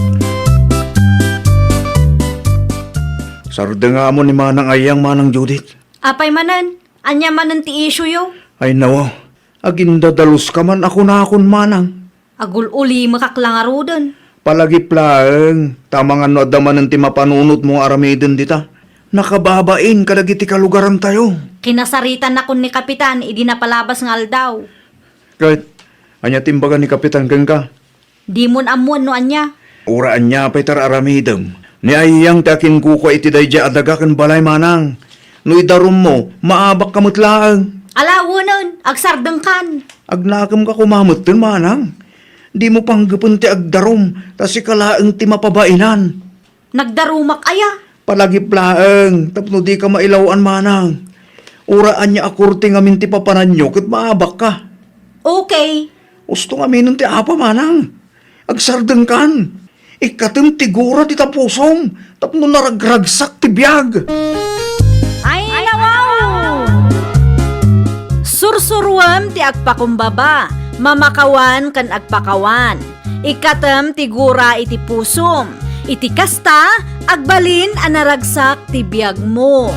Sarda nga mo ni Manang Ayang, Manang Judith. Apay manan, anya manan ti issue yo. Ay nawa, agindadalos ka man ako na akon Manang. Agul uli makaklangaro doon. Palagiplaeng, tamang ano adaman ng timapanunot mo aramidin dita. Nakababain kadagiti kalugaran tayo. Kinasaritan na kun ni Kapitan, idi napalabas nga aldaw. Kahit, anya timbagan ni Kapitan Gengka. Di mon amuan no anya. Uraan niya pa'y tar aramidem. Ni ayang takin kuko iti dayja adagakan balay Manang. No idarum mo, maabak kamutlaang. Alawo nun, agsardeng kan. Agnakam ka kumamot dun, Manang. Di mo panggapon ti agdarum, tas ikalaang ti mapabainan. Nagdarumak aya. Palagiplaeng, tapno di ka mailawan, Manang. Uraan niya akurti ngamin ti papananyo, kat maabak ka. Okay. Gusto ngamin ti apa, Manang. Agsardeng kan. Ikatim ti gura ti tapusom, tapno naragragsak ti biyag. Ay, nawaw! Sursuruam ti agpakumbaba, mamakawan kan agpakawan. Ikatem ti gura iti pusom, iti kasta agbalin anaragsak ti biyag mo.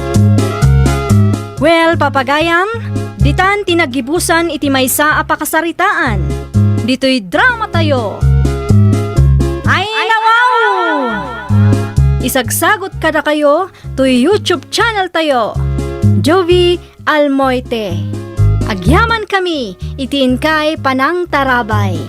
Well, papagayam, ditan tinagibusan iti maysa a pakasaritaan. Dito'y drama tayo. Ay, nawaw! Isagsagot kada kayo to YouTube channel tayo. Jovi Almoite. Agyaman kami, itiin kay Panang Tarabay.